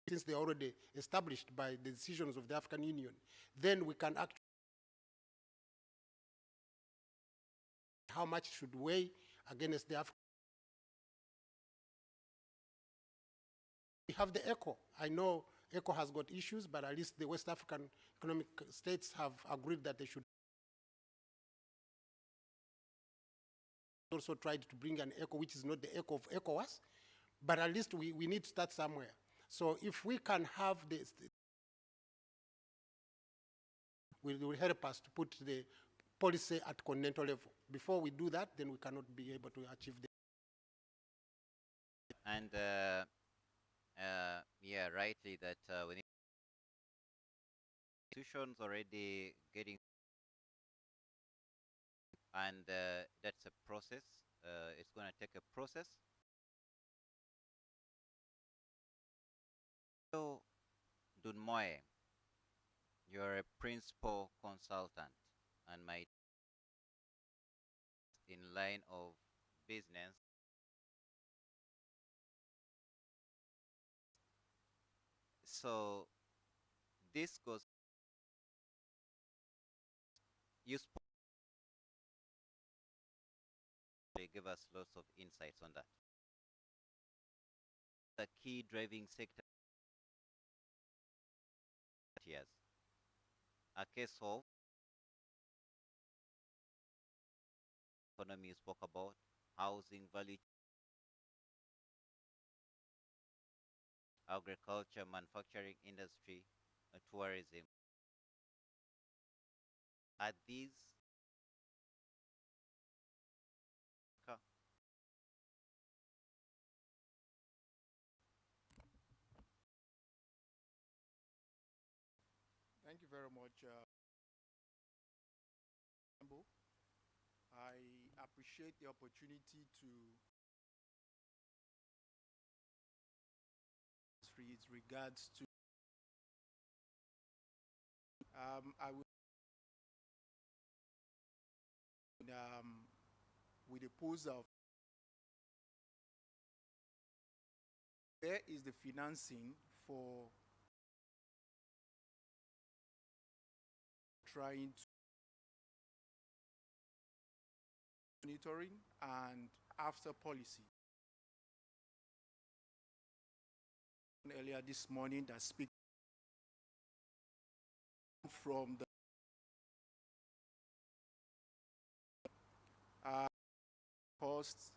since they're already established by the decisions of the African Union, then we can actually how much should weigh against the African. We have the ECO. I know ECO has got issues, but at least the West African economic states have agreed that they should also tried to bring an ECO, which is not the ECO of ECOWAS, but at least we need to start somewhere. So if we can have this, will help us to put the policy at continental level. Before we do that, then we cannot be able to achieve the. And yeah, rightly that we need institutions already getting, and that's a process. It's going to take a process. So, Dunmoye, you're a principal consultant, and my in line of business. So this goes. You spoke. They give us lots of insights on that. The key driving sector. Yes. A case of economy you spoke about, housing, value, agriculture, manufacturing industry, tourism. Are these Thank you very much. I appreciate the opportunity to regards to I will with the pose of where is the financing for trying to monitoring and after policy. Earlier this morning that speak from the costs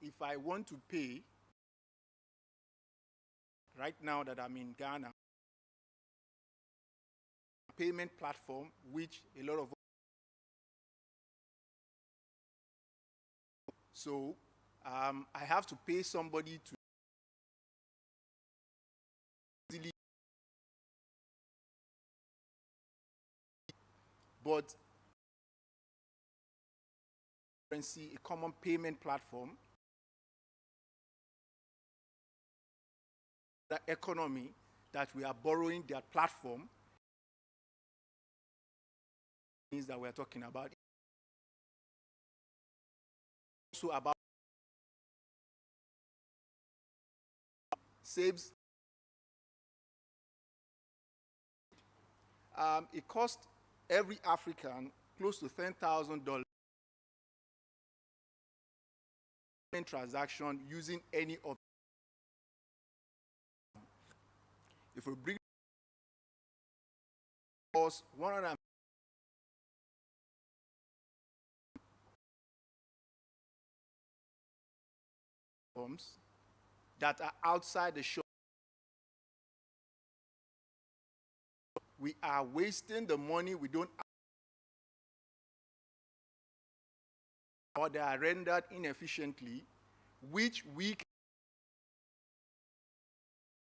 if I want to pay right now that I'm in Ghana, payment platform which a lot of so I have to pay somebody to easily, but currency, a common payment platform, the economy that we are borrowing their platform means that we are talking about. Also about saves. It costs every African close to $10,000 transaction using any of. If we bring us 100 that are outside the shop, we are wasting the money we don't, or they are rendered inefficiently, which we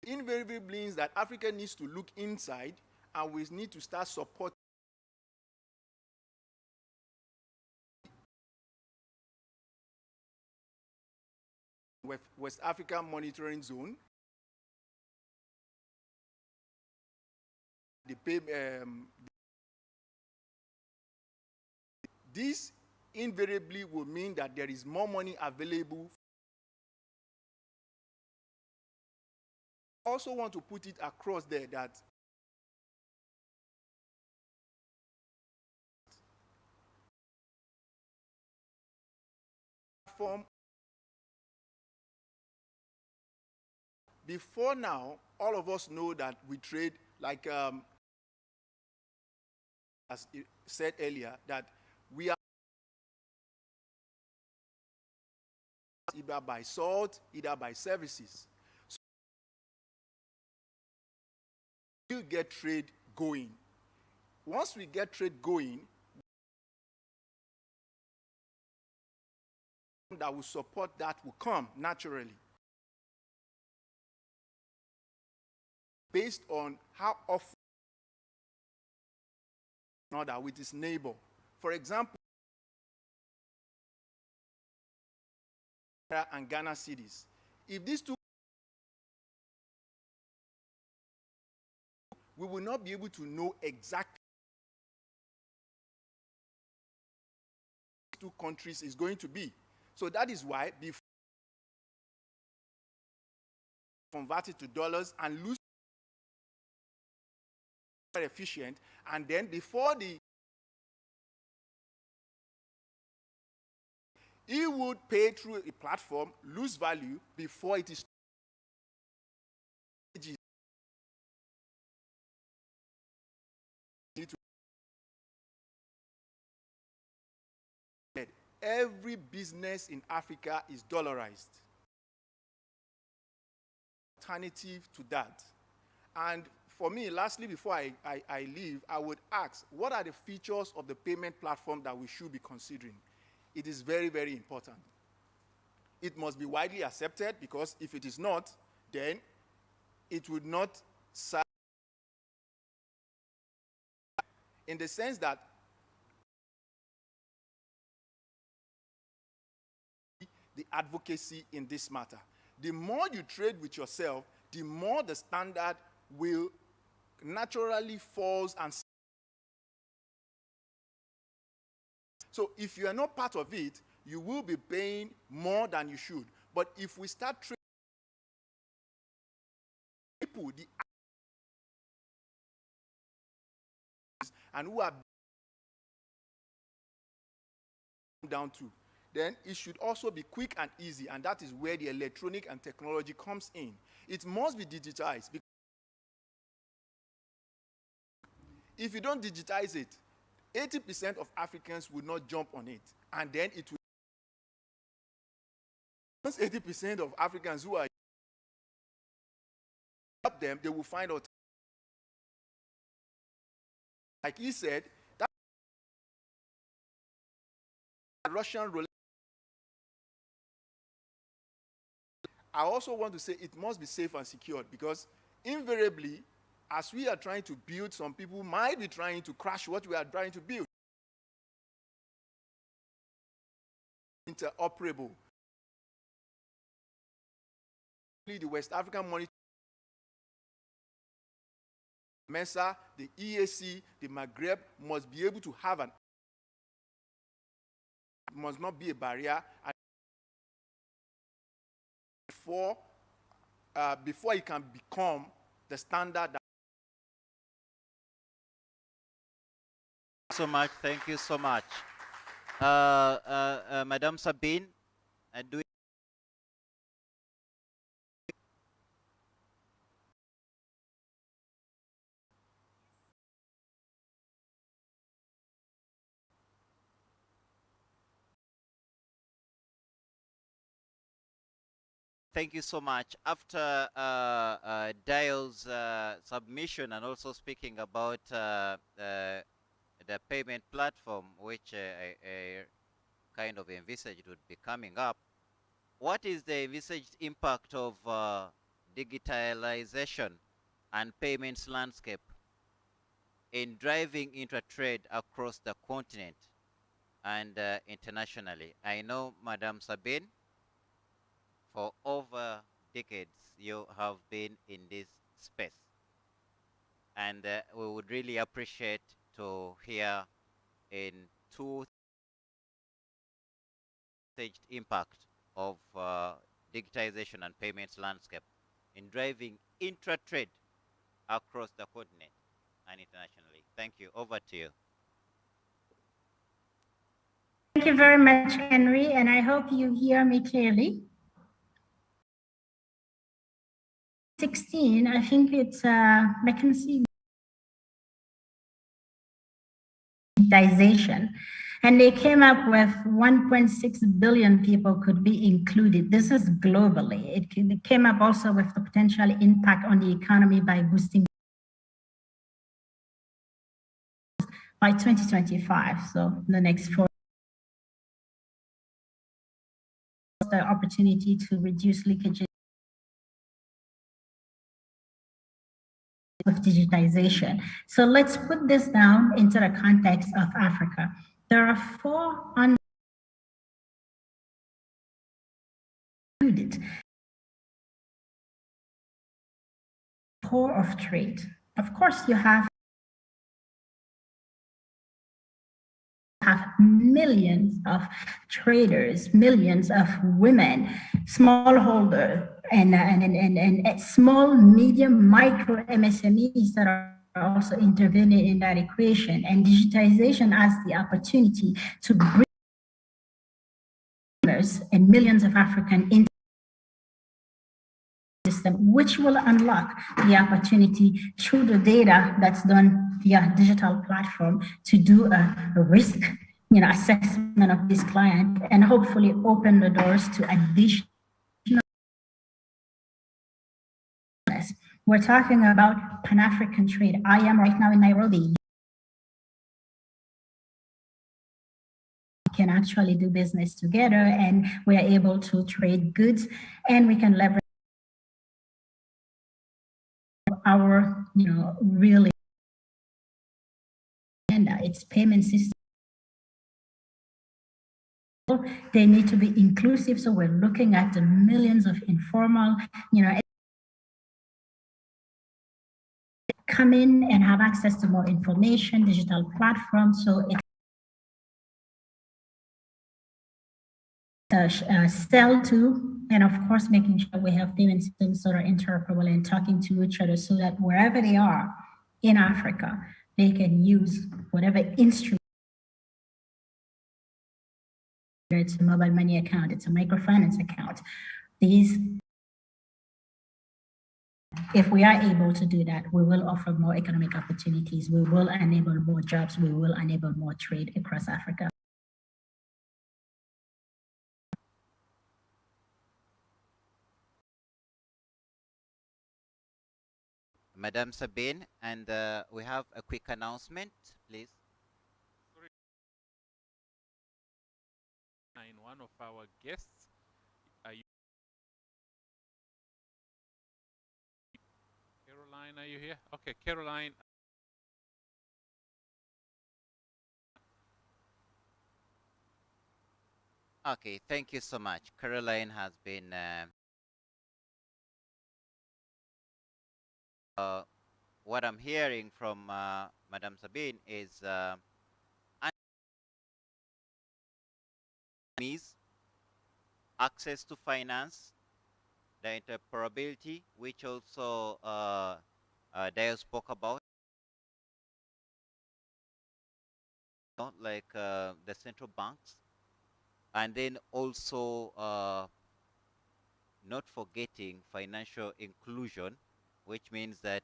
invariably means that Africa needs to look inside, and we need to start supporting West Africa Monitoring Zone, this invariably will mean that there is more money available. I also want to put it across there that before now, all of us know that we trade like as it said earlier, that we are either by salt, either by services. So we'll get trade going. Once we get trade going, that will support that will come naturally, based on how often another with its neighbor. For example, and Ghana cities. If these two, we will not be able to know exactly two countries is going to be. So that is why before convert it to dollars and lose efficient, and then before he would pay through a platform, lose value before it is every business in Africa is dollarized. Alternative to that. And for me, lastly, before I leave, I would ask, what are the features of the payment platform that we should be considering? It is very, very important. It must be widely accepted, because if it is not, then it would not serve in the sense that the advocacy in this matter. The more you trade with yourself, the more the standard will naturally falls. And so if you are not part of it, you will be paying more than you should. But if we start trading people, and who are down to, then it should also be quick and easy, and that is where the electronic and technology comes in. It must be digitized. If you don't digitize it, 80% of Africans will not jump on it, and then it will. Once 80% of Africans who are up them, they will find out. Like he said, that Russian roulette. I also want to say it must be safe and secured, because invariably, as we are trying to build, some people might be trying to crash what we are trying to build. Interoperable. The West African Monetary MESA, the EAC, the Maghreb must be able to have must not be a barrier. And before it can become the standard. So much. Thank you so much. Madam Sabine, do Thank you so much. After Dio's submission and also speaking about the payment platform, which I kind of envisaged would be coming up, what is the envisaged impact of digitalization and payments landscape in driving intra-trade across the continent and internationally. I know, Madam Sabine, for over decades you have been in this space, and we would really appreciate to hear in two-staged impact of digitization and payments landscape in driving intra-trade across the continent and internationally. Thank you. Over to you. Thank you very much, Henry, and I hope you hear me clearly. 16, I think it's mechanism digitization, and they came up with 1.6 billion people could be included. This is globally. It came up also with the potential impact on the economy by boosting by 2025, so the next 4 the opportunity to reduce leakages with digitization. So let's put this down into the context of Africa. There are 4 included core of trade. Of course, you have millions of traders, millions of women, smallholder, and small, medium, micro MSMEs that are also intervening in that equation. And digitization has the opportunity to bring and millions of African into the system, which will unlock the opportunity through the data that's done via digital platform to do a risk assessment of this client and hopefully open the doors to additional. We're talking about Pan-African trade. I am right now in Nairobi. We can actually do business together, and we are able to trade goods, and we can leverage our, really, its payment system. They need to be inclusive, so we're looking at the millions of informal, come in and have access to more information, digital platforms, so it sell to, and of course making sure we have payment systems that are interoperable and talking to each other so that wherever they are in Africa, they can use whatever instrument. It's a mobile money account, it's a microfinance account. If we are able to do that, we will offer more economic opportunities, we will enable more jobs, we will enable more trade across Africa. Madam Sabine, and we have a quick announcement, please. And one of our guests, Caroline, are you here? Okay, Caroline. Okay, thank you so much. Caroline has been what I'm hearing from Madam Sabine is access to finance, the interoperability, which also Dale spoke about, like the central banks, and then also not forgetting financial inclusion, which means that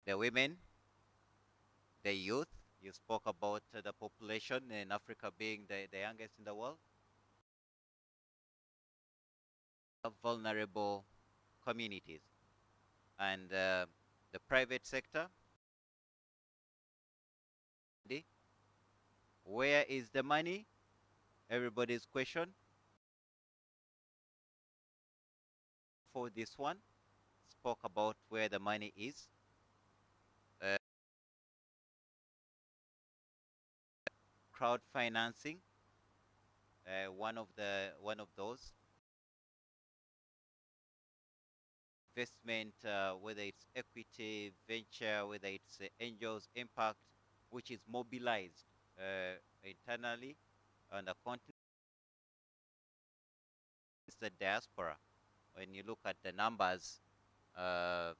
the women, the youth, you spoke about the population in Africa being the youngest in the world, vulnerable communities, and the private sector. Where is the money? Everybody's question. before this one spoke about where the money is. Crowd financing, one of those. Investment, whether it's equity, venture, whether it's angels, impact, which is mobilized internally on the continent. It's the diaspora. When you look at the numbers, how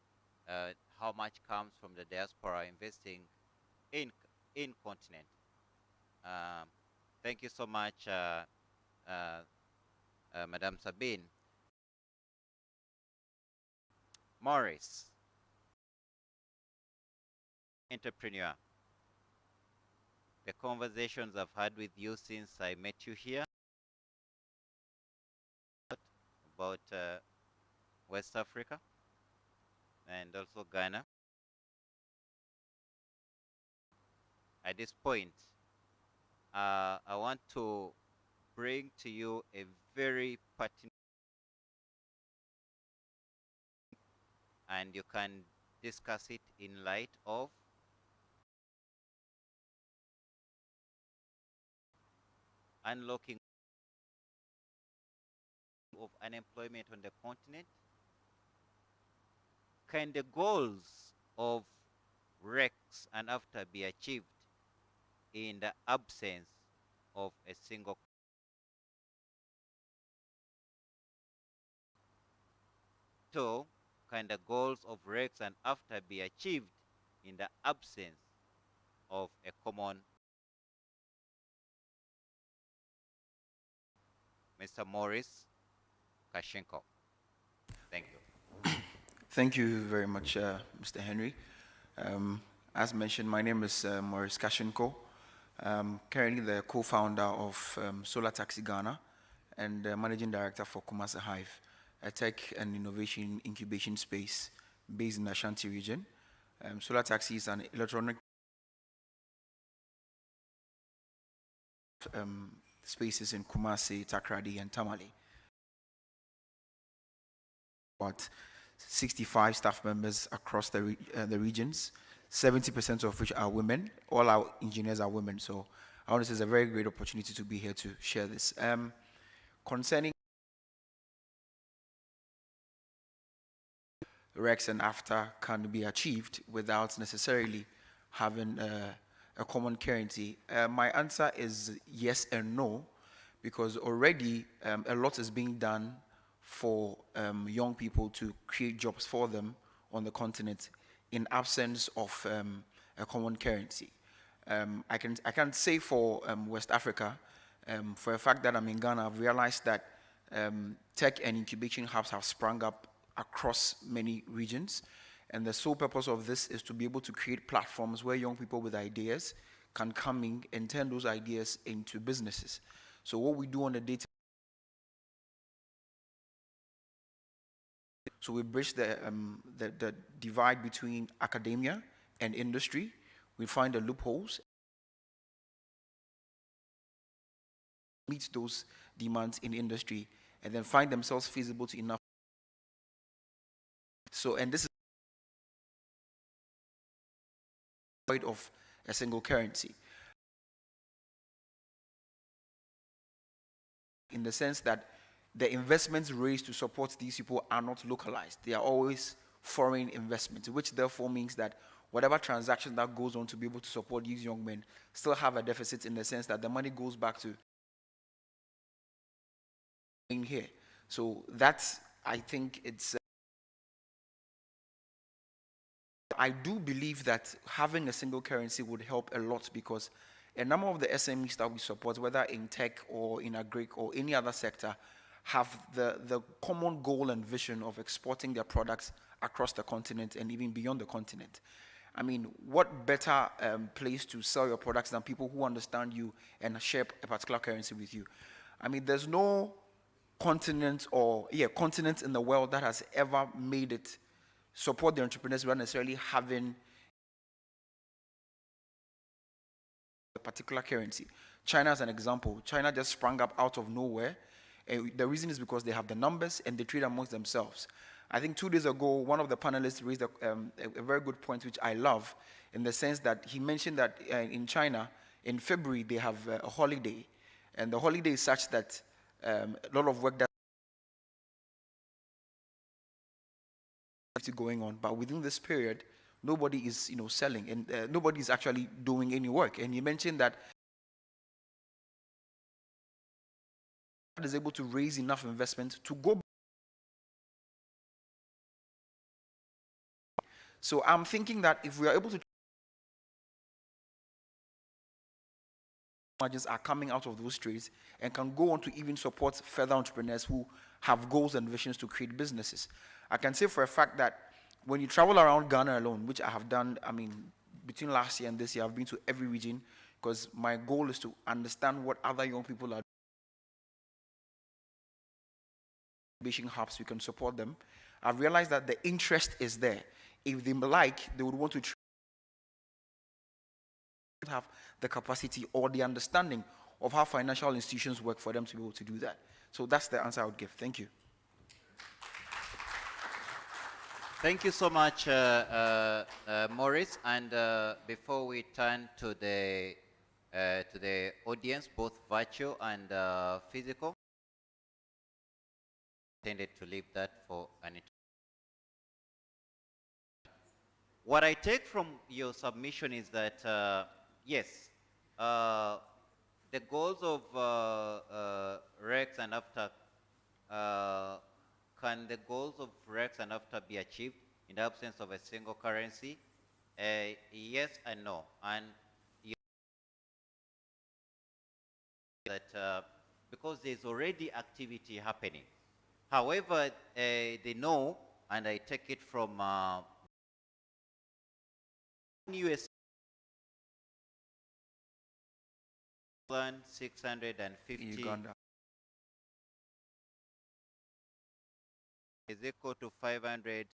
much comes from the diaspora investing in continent. Thank you so much, Madam Sabine. Morris, entrepreneur. The conversations I've had with you since I met you here about West Africa and also Ghana. At this point, I want to bring to you a very pertinent, and you can discuss it in light of unlocking of unemployment on the continent. Can the goals of REX and AfCFTA be achieved in the absence of a single? So, can the goals of REX and AfCFTA be achieved in the absence of a common? Mr. Morris Kashenko. Thank you. Thank you very much, Mr. Henry. As mentioned, my name is Morris Kashenko. I'm currently the co-founder of Solar Taxi Ghana and managing director for Kumasi Hive, a tech and innovation incubation space based in the Ashanti region. Solar Taxi is an electronic spaces in Kumasi, Takrady, and Tamale. About 65 staff members across the regions, 70% of which are women. All our engineers are women, so I want to say it's a very great opportunity to be here to share this. Concerning REX and AfCFTA can be achieved without necessarily having a common currency, my answer is yes and no, because already a lot is being done for young people to create jobs for them on the continent in absence of a common currency. I can say for West Africa, for a fact that I'm in Ghana, I've realized that tech and incubation hubs have sprung up across many regions. And the sole purpose of this is to be able to create platforms where young people with ideas can come in and turn those ideas into businesses. So what we do on the data, so we bridge the divide between academia and industry. We find the loopholes, meet those demands in industry, and then find themselves feasible to enough. So, and this is of a single currency, in the sense that the investments raised to support these people are not localized. They are always foreign investments, which therefore means that whatever transaction that goes on to be able to support these young men still have a deficit, in the sense that the money goes back to in here. So that's, I think it's I do believe that having a single currency would help a lot, because a number of the SMEs that we support, whether in tech or in agri or any other sector, have the common goal and vision of exporting their products across the continent and even beyond the continent. I mean, what better place to sell your products than people who understand you and share a particular currency with you? I mean, there's no continent continent in the world that has ever made it support the entrepreneurs without necessarily having a particular currency. China, as an example, China just sprang up out of nowhere, The reason is because they have the numbers and they trade amongst themselves. I think 2 days ago, one of the panelists raised a very good point, which I love, in the sense that he mentioned that in China, in February, they have a holiday. And the holiday is such that a lot of work that's going on. But within this period, nobody is selling, and nobody is actually doing any work. And he mentioned that is able to raise enough investment to go. So I'm thinking that if we are able to, margins are coming out of those trades and can go on to even support further entrepreneurs who have goals and visions to create businesses. I can say for a fact that when you travel around Ghana alone, which I have done, I mean, between last year and this year, I've been to every region because my goal is to understand what other young people are doing, hubs, we can support them. I've realized that the interest is there. If they like, they would want to have the capacity or the understanding of how financial institutions work for them to be able to do that. So that's the answer I would give. Thank you. Thank you so much, Maurice. And before we turn to the audience, both virtual and physical, I intended to leave that for an. What I take from your submission is that yes, the goals of REX and AfCFTA, can the goals of REX and AfCFTA be achieved in the absence of a single currency? Yes and no. And that because there's already activity happening. However, they know, and I take it from US 650 Uganda is equal to 500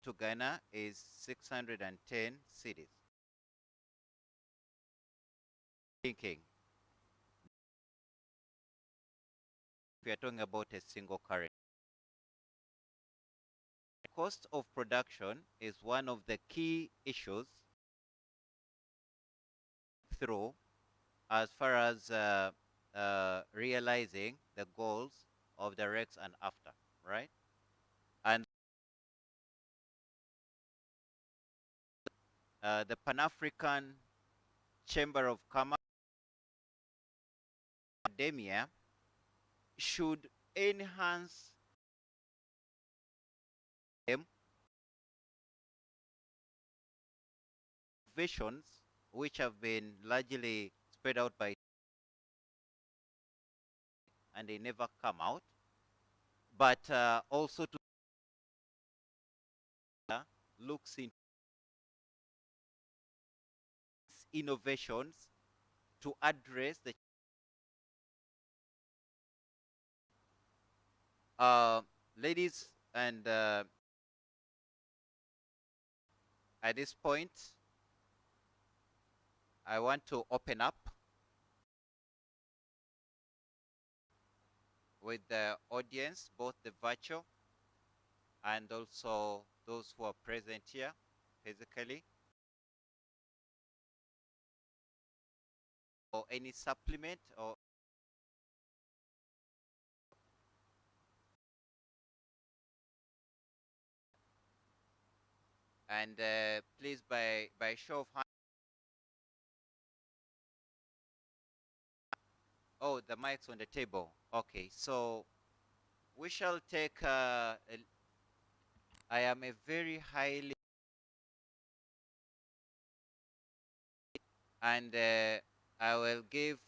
to Ghana is 610 cities. Thinking we are talking about a single currency. Cost of production is one of the key issues through as far as realizing the goals of the REX and AfCFTA, right? And the Pan-African Chamber of Commerce academia should enhance them visions which have been largely spread out by and they never come out, but also to looks into innovations to address the ladies and at this point I want to open up with the audience, both the virtual and also those who are present here physically, or any supplement or and please by show of hands. Oh, the mic's on the table. Okay, so we shall take I am a very highly and I will give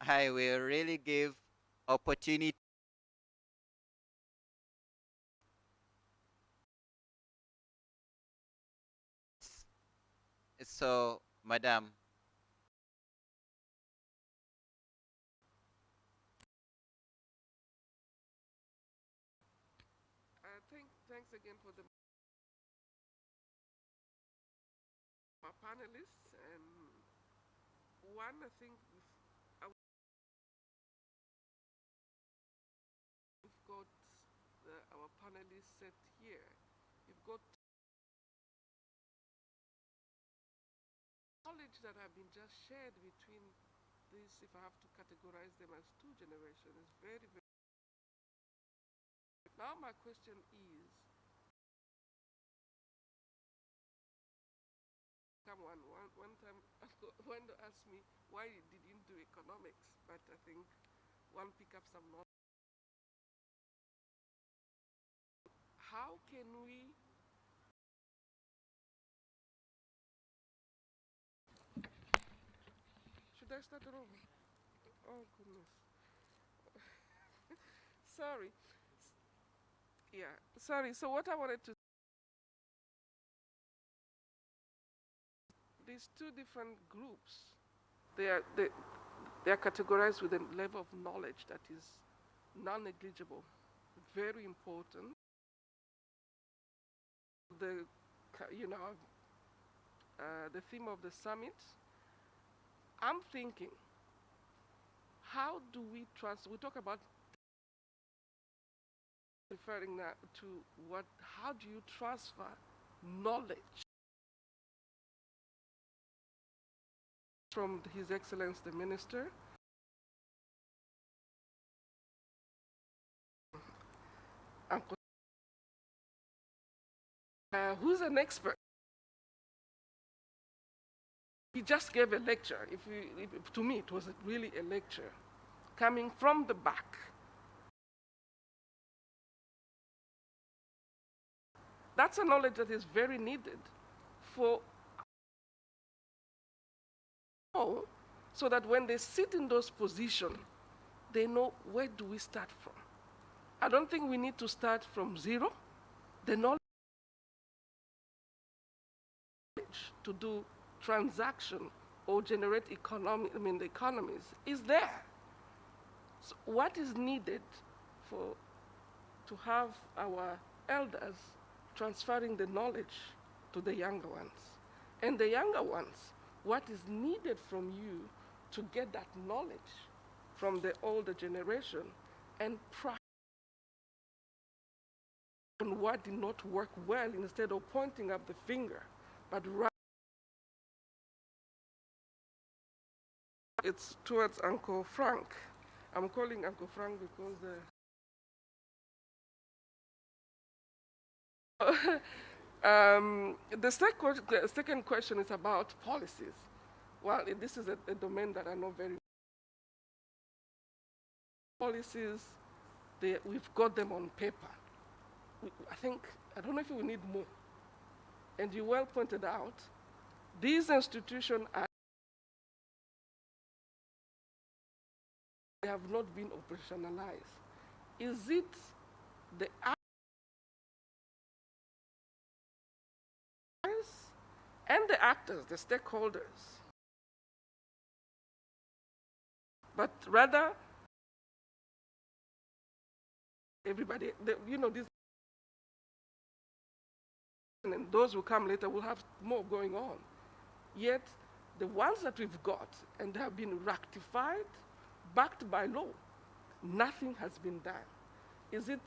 I will really give opportunity so madam. Thanks again for the panelists, and one, I think we've got our panelists set here. You've got knowledge that have been just shared between these, if I have to categorize them as two generations, is very, very. Now my question is, one time one asked me why you didn't do economics, but I think one pick up some knowledge. How can we should I start it over? Oh goodness. Sorry. Yeah, sorry. So what I wanted to, these two different groups, they are categorized with a level of knowledge that is non-negligible, very important. The the theme of the summit. I'm thinking, how do we we talk about referring that to what, how do you transfer knowledge from His Excellency the Minister who's an expert. He just gave a lecture. To me, it was really a lecture coming from the back. That's a knowledge that is very needed for so that when they sit in those positions, they know where do we start from. I don't think we need to start from zero. The knowledge to do transaction or generate the economies is there. So what is needed to have our elders transferring the knowledge to the younger ones? And the younger ones, what is needed from you to get that knowledge from the older generation and practice on what did not work well, instead of pointing up the finger, but rather it's towards Uncle Frank. I'm calling Uncle Frank because the second question is about policies. Well, this is a domain that I know very well. Policies, we've got them on paper. I don't know if we need more. And you well pointed out, these institutions have not been operationalized. Is it the and the actors, the stakeholders, but rather everybody, this, and those who come later will have more going on. Yet the ones that we've got and have been ratified, backed by law, nothing has been done. Is it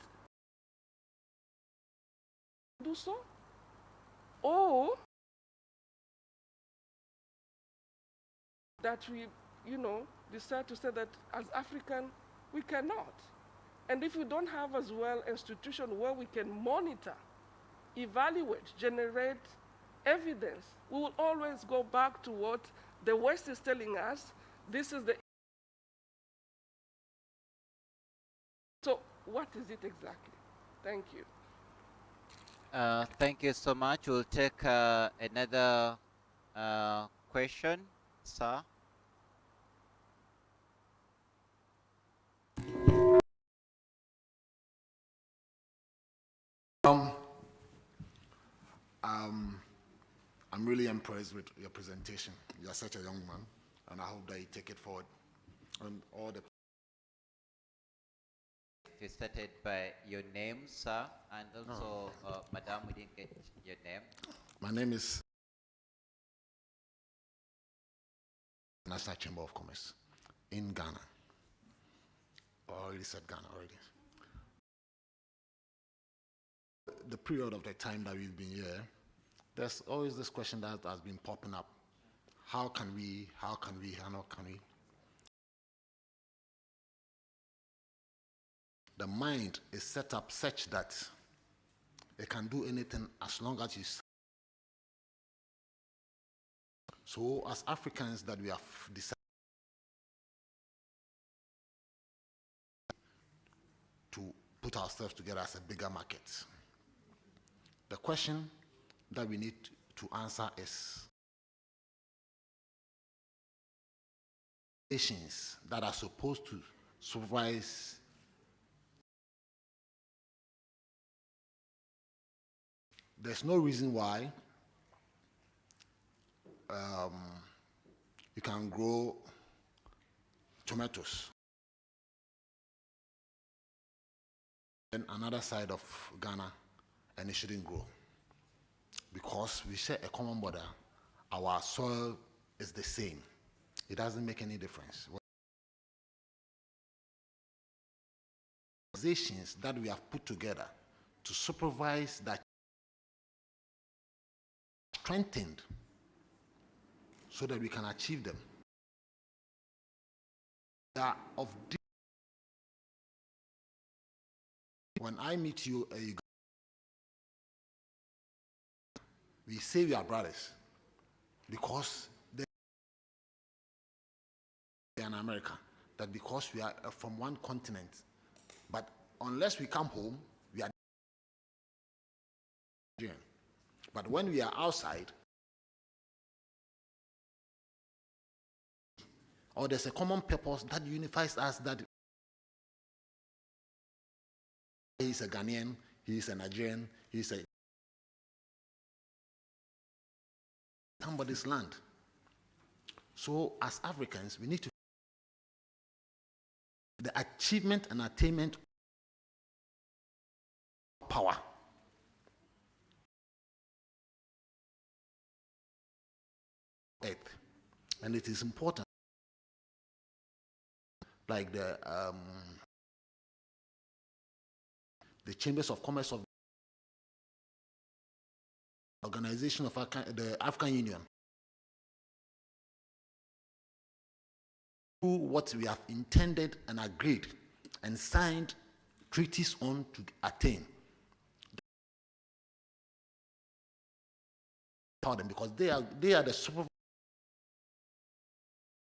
do so? Or that we, decide to say that as African, we cannot. And if we don't have as well institutions where we can monitor, evaluate, generate evidence, we will always go back to what the West is telling us. This is the. So what is it exactly? Thank you. Thank you so much. We'll take another question, sir. I'm really impressed with your presentation. You're such a young man, and I hope that you take it forward. And all the. You started by your name, sir, and also, Madam, we didn't get your name. My name is National Chamber of Commerce in Ghana. I already said Ghana already. The period of the time that we've been here, there's always this question that has been popping up. How can we? The mind is set up such that it can do anything as long as you. So as Africans that we have decided to put ourselves together as a bigger market. The question that we need to answer is nations that are supposed to supervise there's no reason why you can grow tomatoes in another side of Ghana and it shouldn't grow because we share a common border. Our soil is the same. It doesn't make any difference. Organizations that we have put together to supervise that strengthened so that we can achieve them. They are of when I meet you, we say we are brothers because they are in America, that because we are from one continent, but unless we come home, we are Nigerian. But when we are outside, or there's a common purpose that unifies us, that he's a Ghanaian, he's a Nigerian, he's a somebody's land. So as Africans, we need to the achievement and attainment of power. Earth. And it is important, like the chambers of commerce of the Organization of the African Union, do what we have intended and agreed and signed treaties on to attain. Them because they are the supervisor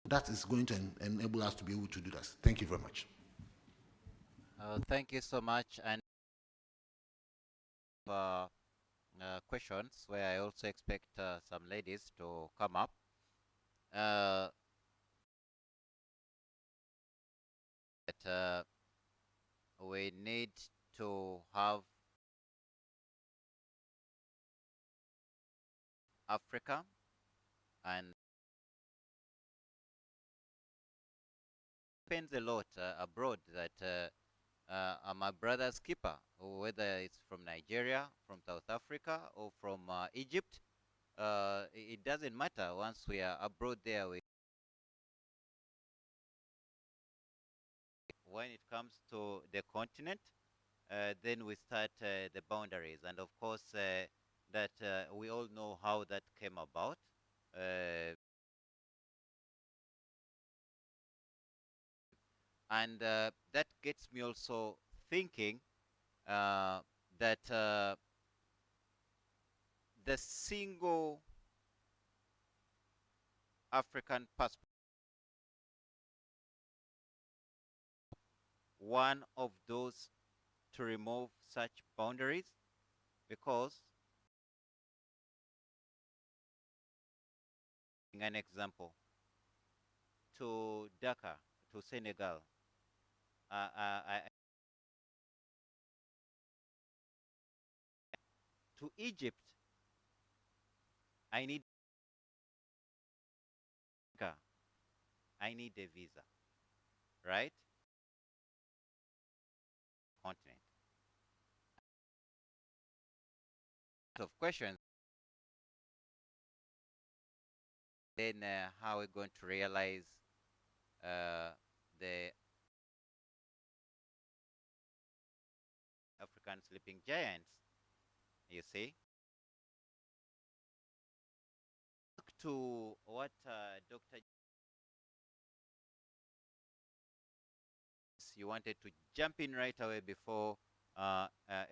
that is going to enable us to be able to do that. Thank you very much. Thank you so much. And questions where I also expect some ladies to come up. We need to have Africa and depends a lot abroad that my brother's keeper, whether it's from Nigeria, from South Africa, or from Egypt, it doesn't matter. Once we are abroad there, when it comes to the continent, then we start the boundaries. And of course, that we all know how that came about. And that gets me also thinking that the single African passport, one of those to remove such boundaries, because an example to Dakar, to Senegal, to Egypt, I need a visa, right? Continent. Of questions. Then how we're going to realize the African sleeping giants, you see. To what Dr. You wanted to jump in right away before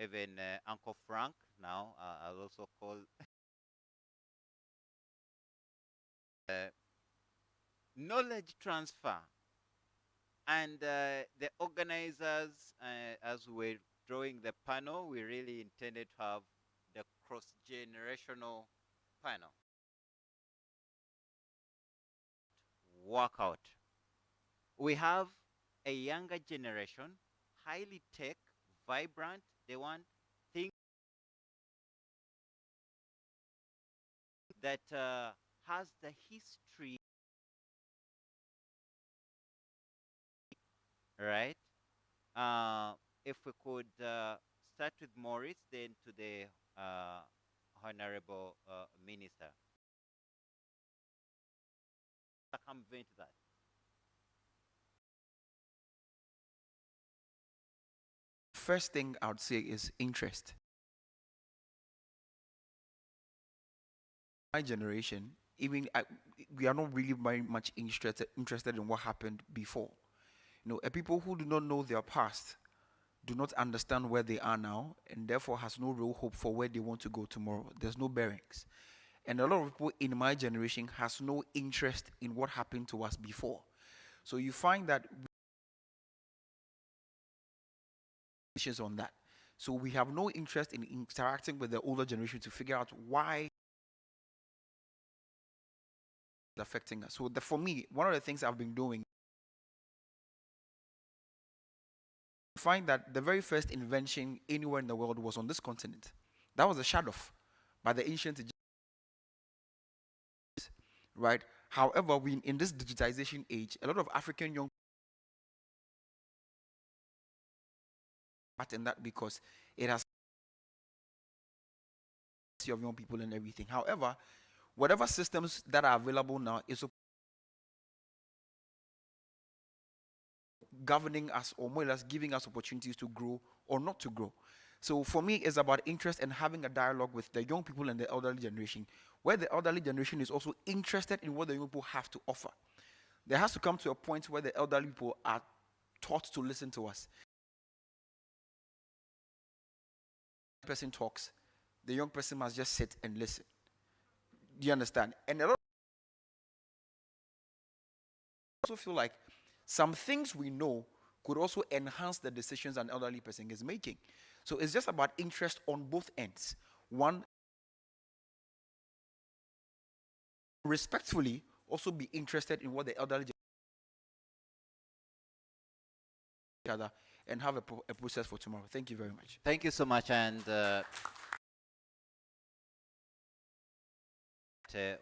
even Uncle Frank. Now I'll also call knowledge transfer. And the organizers, as we were drawing the panel, we really intended to have the cross-generational panel. Workout. We have a younger generation, highly tech, vibrant. They want things that has the history, right? If we could start with Maurice, then to the Honorable Minister. Circumvent that. First thing I would say is interest. My generation, even we are not really very much interested in what happened before. You know, people who do not know their past do not understand where they are now, and therefore has no real hope for where they want to go tomorrow. There's no bearings. And a lot of people in my generation has no interest in what happened to us before. So you find that on that. So we have no interest in interacting with the older generation to figure out why it's affecting us. So for me, one of the things I've been doing, find that the very first invention anywhere in the world was on this continent. That was a shadow by the ancient Egyptians, right? However, in this digitization age, a lot of African young in that because it has of young people and everything. However, whatever systems that are available now is governing us, or more or less giving us opportunities to grow or not to grow. So for me, it's about interest and having a dialogue with the young people and the elderly generation, where the elderly generation is also interested in what the young people have to offer. There has to come to a point where the elderly people are taught to listen to us. The person talks, the young person must just sit and listen. Do you understand? And a lot also feel like some things we know could also enhance the decisions an elderly person is making. So it's just about interest on both ends. One, respectfully, also be interested in what the elderly other and have a process for tomorrow. Thank you very much. Thank you so much. And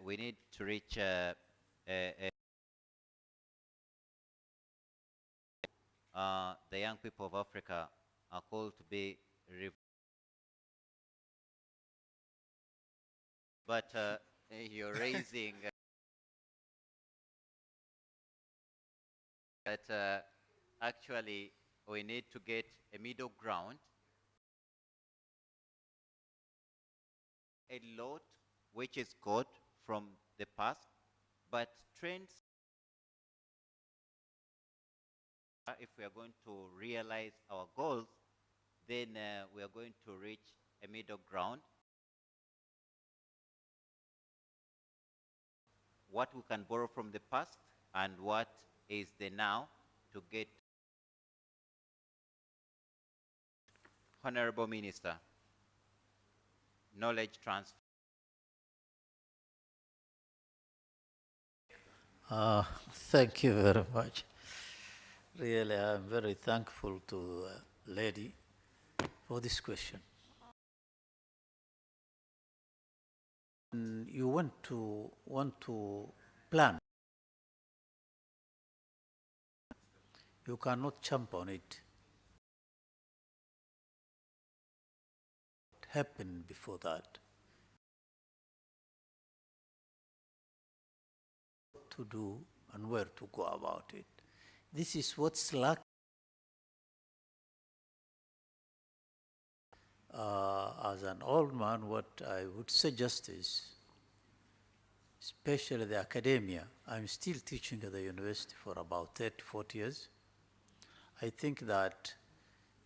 we need to reach the young people of Africa are called to be but you're raising that actually we need to get a middle ground. A lot which is good from the past, but trends, if we are going to realize our goals, then we are going to reach a middle ground. What we can borrow from the past and what is the now to get. Honorable Minister, knowledge transfer. Thank you very much. Really, I'm very thankful to lady for this question. You want to plan. You cannot jump on it. What happened before that? to do and where to go about it. This is what's lacking. As an old man, what I would suggest is, especially the academia, I'm still teaching at the university for about 30, 40 years. I think that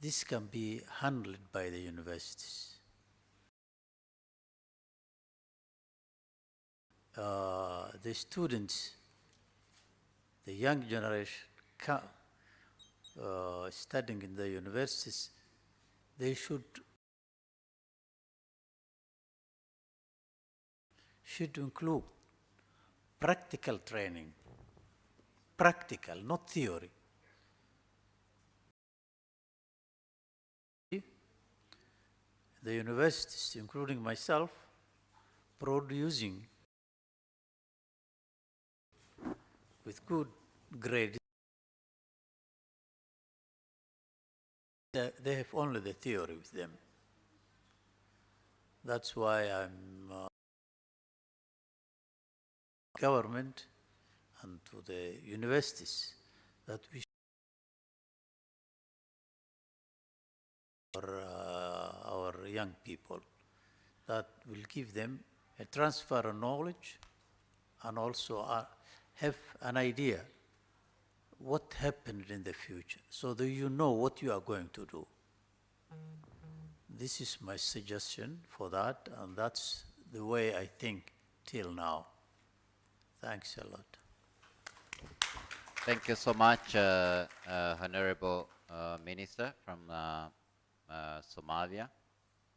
this can be handled by the universities. The students, the young generation studying in the universities, they should include practical training, practical, not theory. The universities, including myself, producing with good grades, they have only the theory with them. That's why I'm government and to the universities that we for our young people, that will give them a transfer of knowledge and also have an idea what happened in the future, so that you know what you are going to do. This is my suggestion for that, and that's the way I think till now. Thanks a lot. Thank you so much, Honorable Minister from Somalia.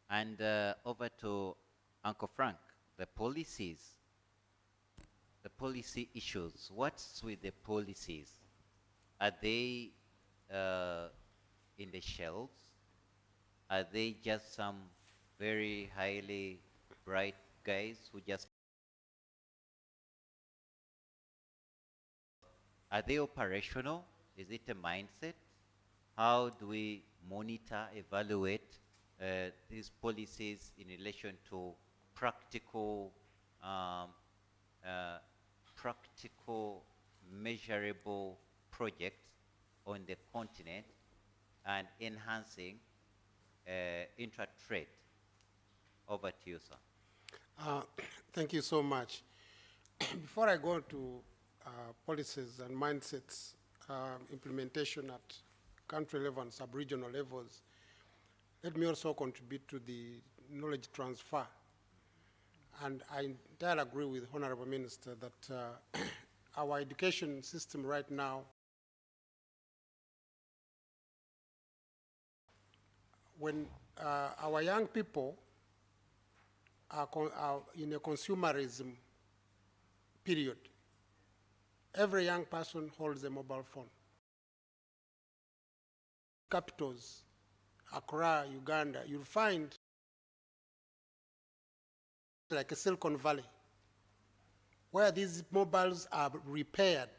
And over to Uncle Frank, the policy issues. What's with the policies? Are they in the shelves? Are they just some very highly bright guys who just... Are they operational? Is it a mindset? How do we monitor, evaluate these policies in relation to practical, measurable projects on the continent and enhancing intra-trade? Over to you, sir. Thank you so much. Before I go to policies and mindsets, implementation at country level and sub-regional levels, let me also contribute to the knowledge transfer. And I entirely agree with Honorable Minister that our education system right now, when our young people are in a consumerism period, every young person holds a mobile phone. Capitals, Accra, Uganda, you'll find like a Silicon Valley, where these mobiles are repaired.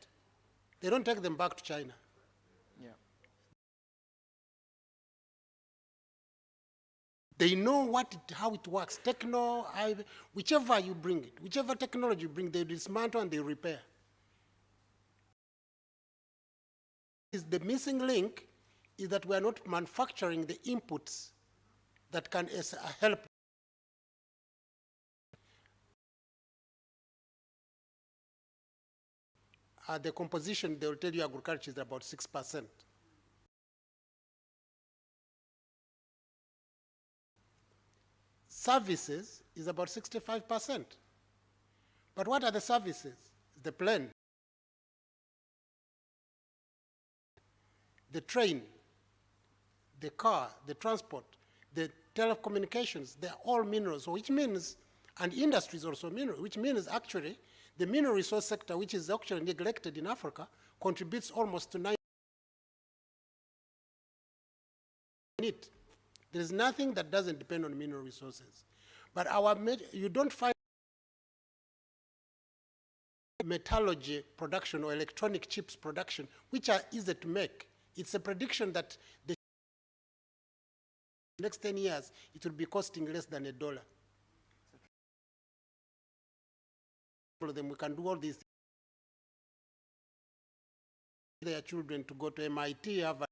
They don't take them back to China. Yeah. They know how it works. Whichever you bring it, whichever technology you bring, they dismantle and they repair. The missing link is that we are not manufacturing the inputs that can help. The composition, they will tell you agriculture is about 6%. Services is about 65%. But what are the services? The plane, the train, the car, the transport, the telecommunications, they're all minerals, which means, and industry is also mineral, which means actually the mineral resource sector, which is actually neglected in Africa, contributes almost to 9%. There is nothing that doesn't depend on mineral resources. But you don't find metallurgy production or electronic chips production, which are easy to make. It's a prediction that the next 10 years, it will be costing less than $1. Then we can do all these things. their children to go to MIT, Harvard,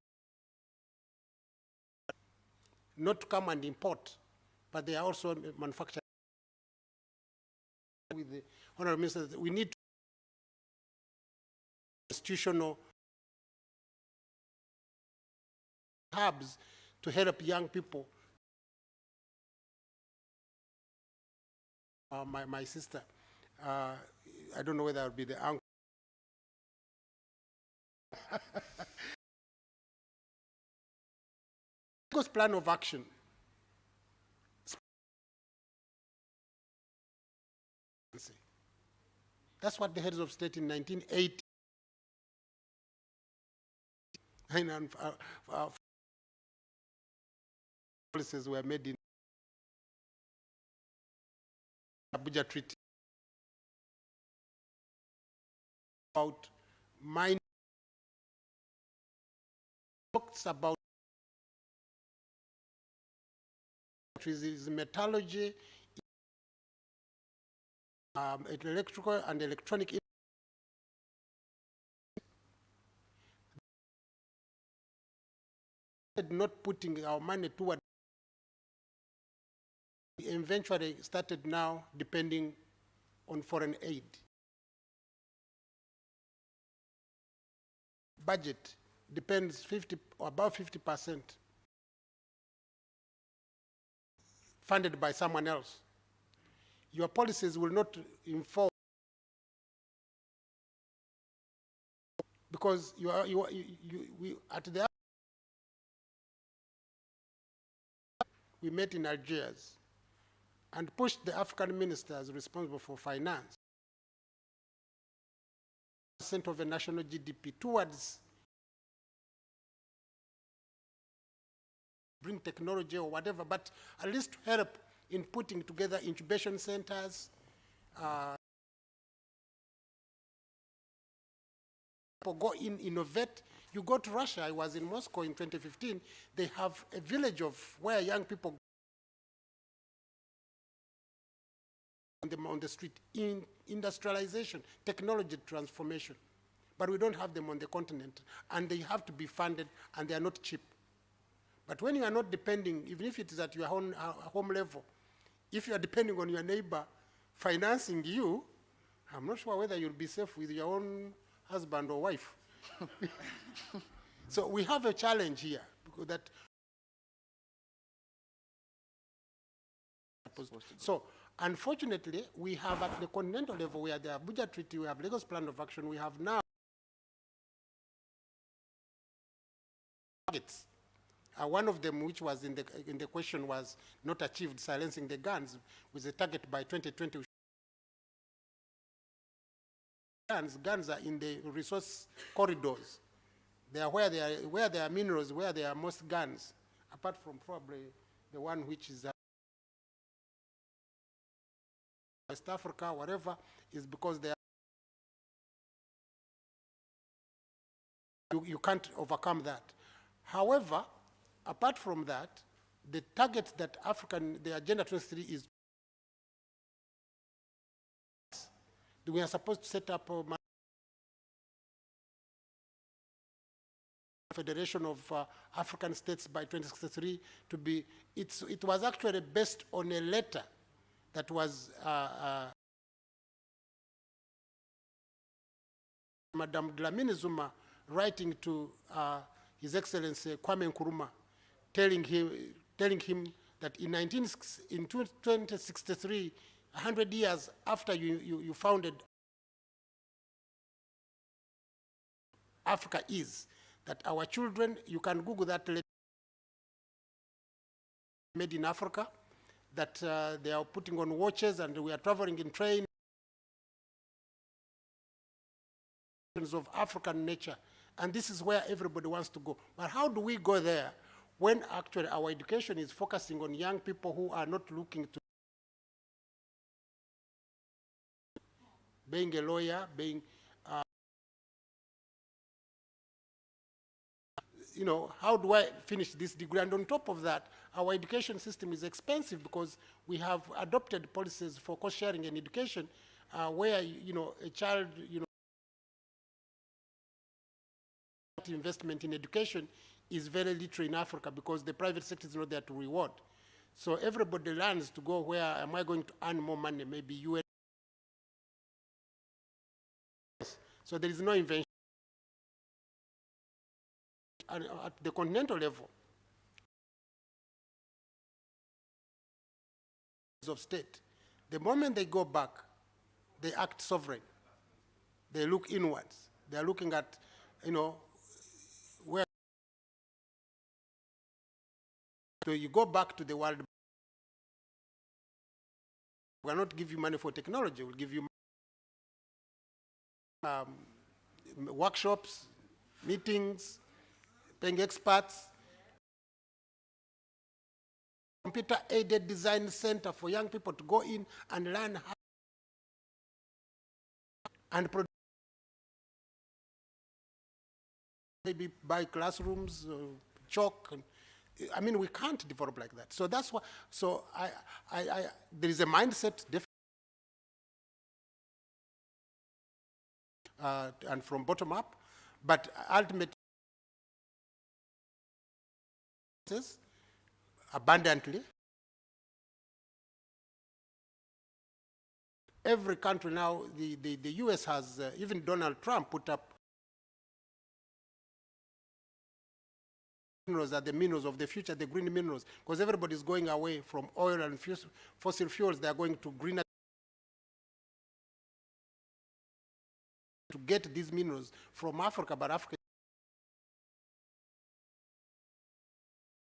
not to come and import, but they are also manufacturing. With the Honorable Minister, we need institutional hubs to help young people. My sister, I don't know whether I'll be the uncle. Lagos plan of action. That's what the heads of state in 1980 and policies were made in Abuja Treaty about mining, talks about is metallurgy, electrical and electronic. Not putting our money toward, eventually started now depending on foreign aid. Budget depends about 50% funded by someone else. Your policies will not inform because we met in Algiers and pushed the African ministers responsible for finance % of the national GDP towards bring technology or whatever, but at least help in putting together incubation centers. Go in, innovate. You go to Russia, I was in Moscow in 2015, they have a village of where young people on the street in industrialization, technology transformation. But we don't have them on the continent, and they have to be funded, and they are not cheap. But when you are not depending, even if it is at your home level, if you are depending on your neighbor financing you, I'm not sure whether you'll be safe with your own husband or wife. So we have a challenge here, because that. So unfortunately, we have at the continental level, we have the Abuja Treaty, we have Lagos Plan of Action, we have now targets. One of them, which was in the question, was not achieved, silencing the guns, with a target by 2020. Guns are in the resource corridors. They are where there are minerals, where there are most guns, apart from probably the one which is West Africa, whatever, is because they are. You can't overcome that. However, apart from that, the target that the Agenda 23 is, we are supposed to set up a Federation of African States by 2063 to be, it was actually based on a letter that was Madame Dlamini Zuma writing to His Excellency Kwame Nkrumah, telling him that in 2063, 100 years after you founded Africa is, that our children, you can Google that letter, made in Africa, that they are putting on watches and we are traveling in train of African nature. And this is where everybody wants to go. But how do we go there when actually our education is focusing on young people who are not looking to being a lawyer, being, you know, how do I finish this degree? And on top of that, our education system is expensive because we have adopted policies for cost sharing in education where, you know, a child, you know, investment in education is very little in Africa because the private sector is not there to reward. So everybody learns to go where am I going to earn more money, maybe US. So there is no invention. And at the continental level of state, the moment they go back, they act sovereign. They look inwards. They are looking at, where. So you go back to the world. We will not give you money for technology. We'll give you workshops, meetings, paying experts, computer-aided design center for young people to go in and learn how and produce. Maybe buy classrooms, chalk. I mean, we can't develop like that. So that's why. So there is a mindset difference, and from bottom up, but ultimately, abundantly, every country now. The U.S. has even Donald Trump put up minerals are the minerals of the future, the green minerals, because everybody is going away from oil and fossil fuels. They are going to greener to get these minerals from Africa, but Africa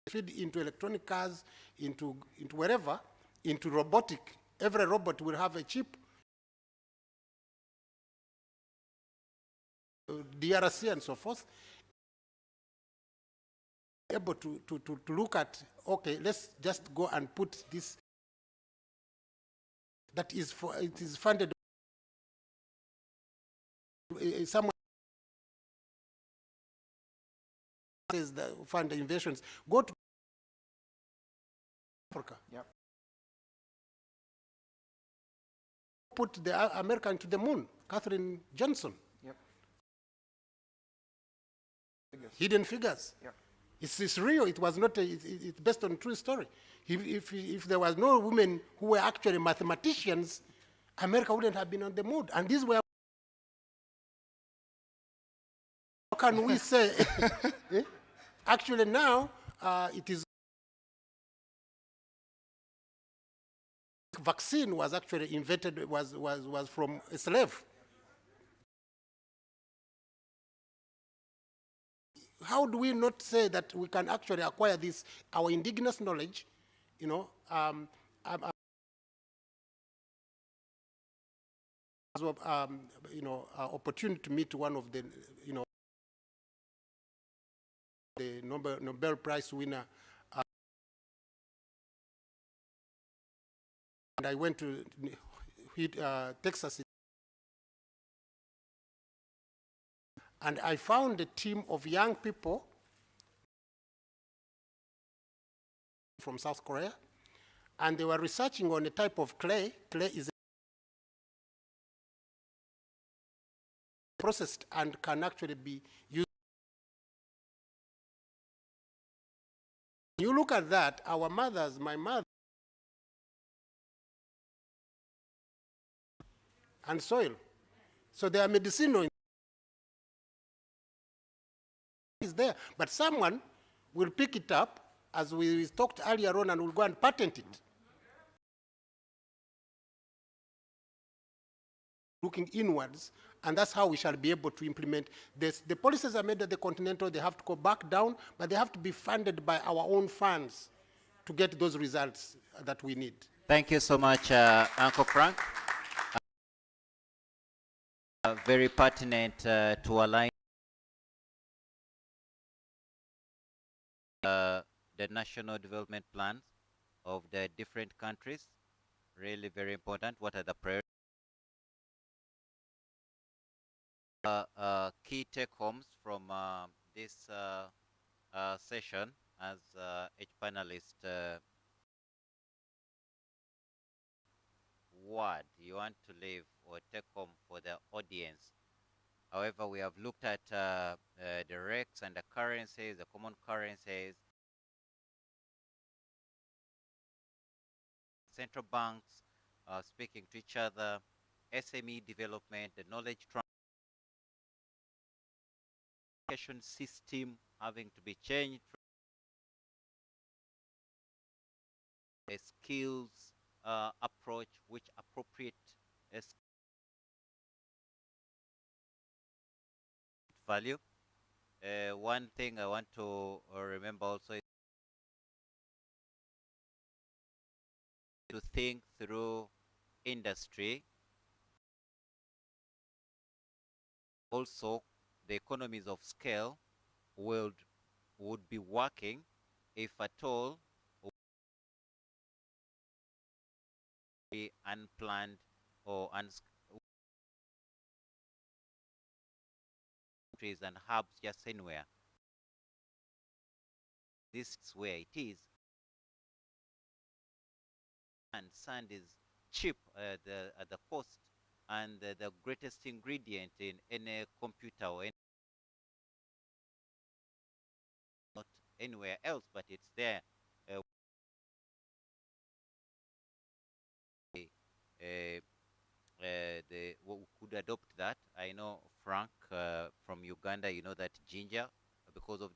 feed into electronic cars, into wherever, into robotic. Every robot will have a chip. DRC and so forth. Able to look at, okay, let's just go and put this, that is for, it is funded, someone says the fund the inventions, go to Africa. Yep. Put the American to the moon, Katherine Johnson. Yep. Hidden Figures. Yep. It's real. It was not. It's based on true story. If there was no women who were actually mathematicians, America wouldn't have been on the moon. And these were. How can we say? Actually, now it is. Vaccine was actually invented. Was from a slave. How do we not say that we can actually acquire this, our indigenous knowledge, opportunity to meet one of the, the Nobel Prize winner. And I went to Texas. And I found a team of young people from South Korea, and they were researching on a type of clay. Clay is processed and can actually be used. You look at that, our mothers, my mother, and soil. So they are medicinal. Is there, but someone will pick it up, as we talked earlier on, and will go and patent it. Looking inwards, and that's how we shall be able to implement this. The policies are made at the continental, they have to go back down, but they have to be funded by our own funds to get those results that we need. Thank you so much, Uncle Frank. Very pertinent to align the national development plans of the different countries. Really very important. What are the priorities? Key take-homes from this session, as each panelist word you want to leave or take home for the audience However, we have looked at the RECs and the currencies, the common currencies, central banks speaking to each other, SME development, the knowledge transfer system having to be changed, a skills approach which appropriate value. One thing I want to remember also is to think through industry. Also, the economies of scale would be working if at all be unplanned or countries and hubs just anywhere. This is where it is. And sand is cheap at the cost and the greatest ingredient in any computer or not anywhere else, but it's there. We could adopt that. I know Frank from Uganda, you know that ginger, because of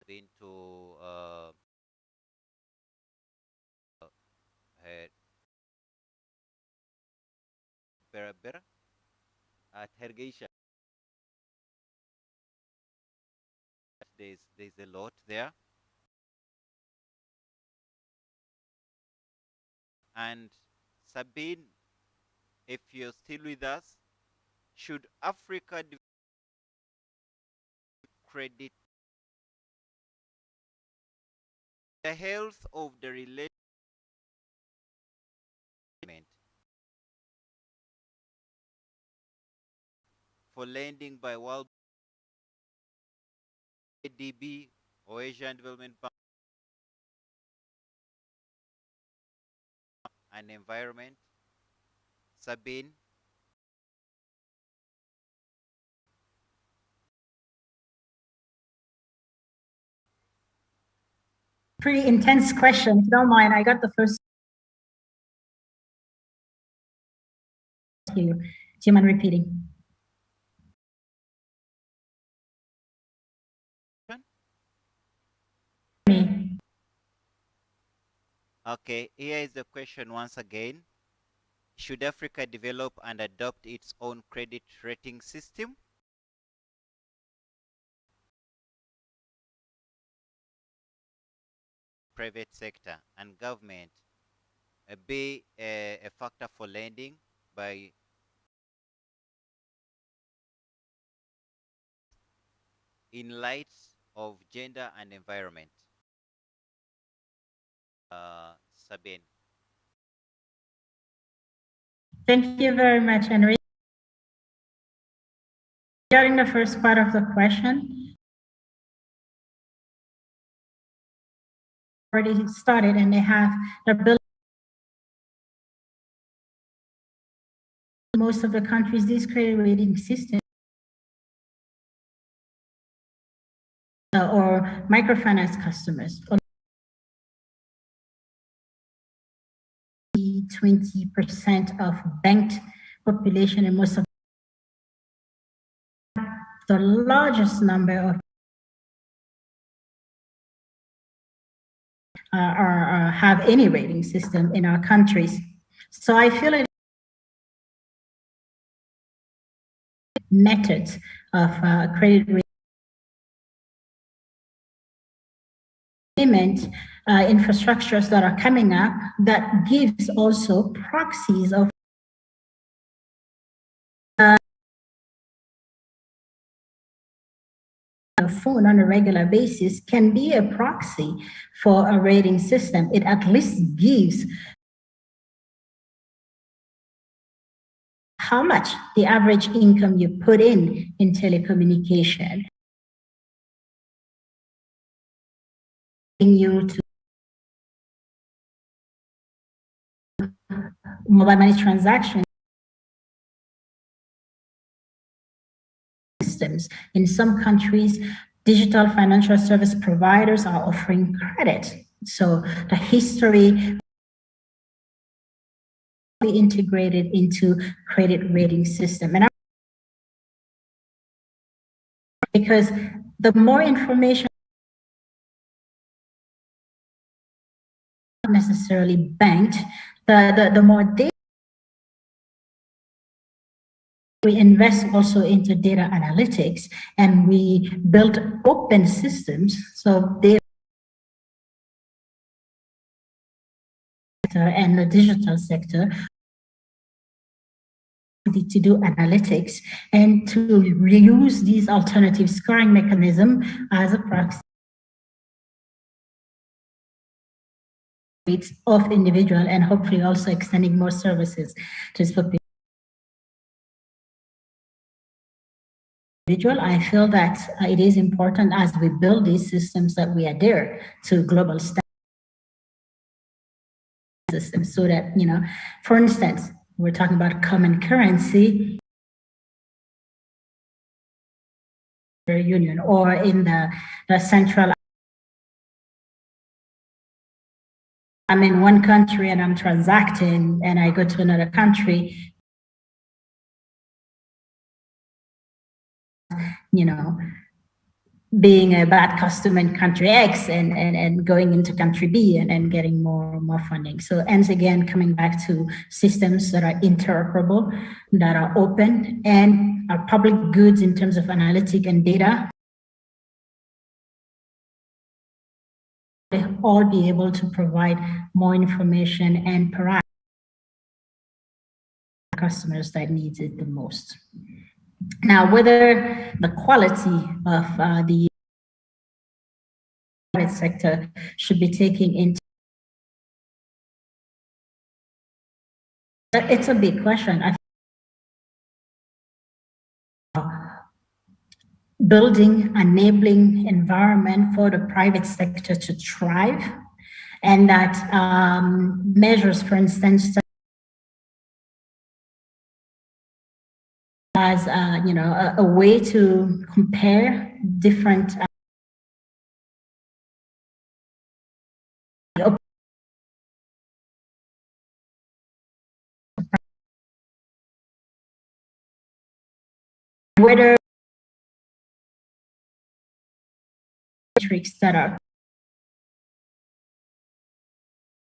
into better at Hergeisha. There's a lot there. And Sabine, if you're still with us, should Africa credit the health of the relationship for lending by World ADB or Asian Development Bank and environment? Sabine? Pretty intense question. If you don't mind, I got the first. Do you mind repeating? Okay, here is the question once again. Should Africa develop and adopt its own credit rating system? Private sector and government be a factor for lending by in light of gender and environment? Sabine. Thank you very much, Henry. Regarding the first part of the question, already started and they have their ability. Most of the countries, these credit rating systems or microfinance customers, 20% of banked population and most of the largest number of have any rating system in our countries. So I feel like methods of credit rating payment infrastructures that are coming up that gives also proxies of phone on a regular basis can be a proxy for a rating system. It at least gives how much the average income you put in telecommunication. You to mobile money transaction systems. In some countries, digital financial service providers are offering credit. So the history integrated into credit rating system. And because the more information not necessarily banked, the more data we invest also into data analytics, and we build open systems so they and the digital sector to do analytics and to reuse these alternative scoring mechanism as a proxy of individual, and hopefully also extending more services to this population. I feel that it is important as we build these systems that we adhere to global standards systems, so that, you know, for instance, we're talking about common currency union, or in the central, I'm in one country and I'm transacting and I go to another country, you know, being a bad customer in country X and going into country B and getting more funding. So once again, coming back to systems that are interoperable, that are open, and are public goods in terms of analytic and data, they all be able to provide more information and provide customers that needs it the most. Now, whether the quality of the private sector should be taken into, it's a big question. Building enabling environment for the private sector to thrive, and that measures, for instance, as you know, a way to compare different whether metrics that are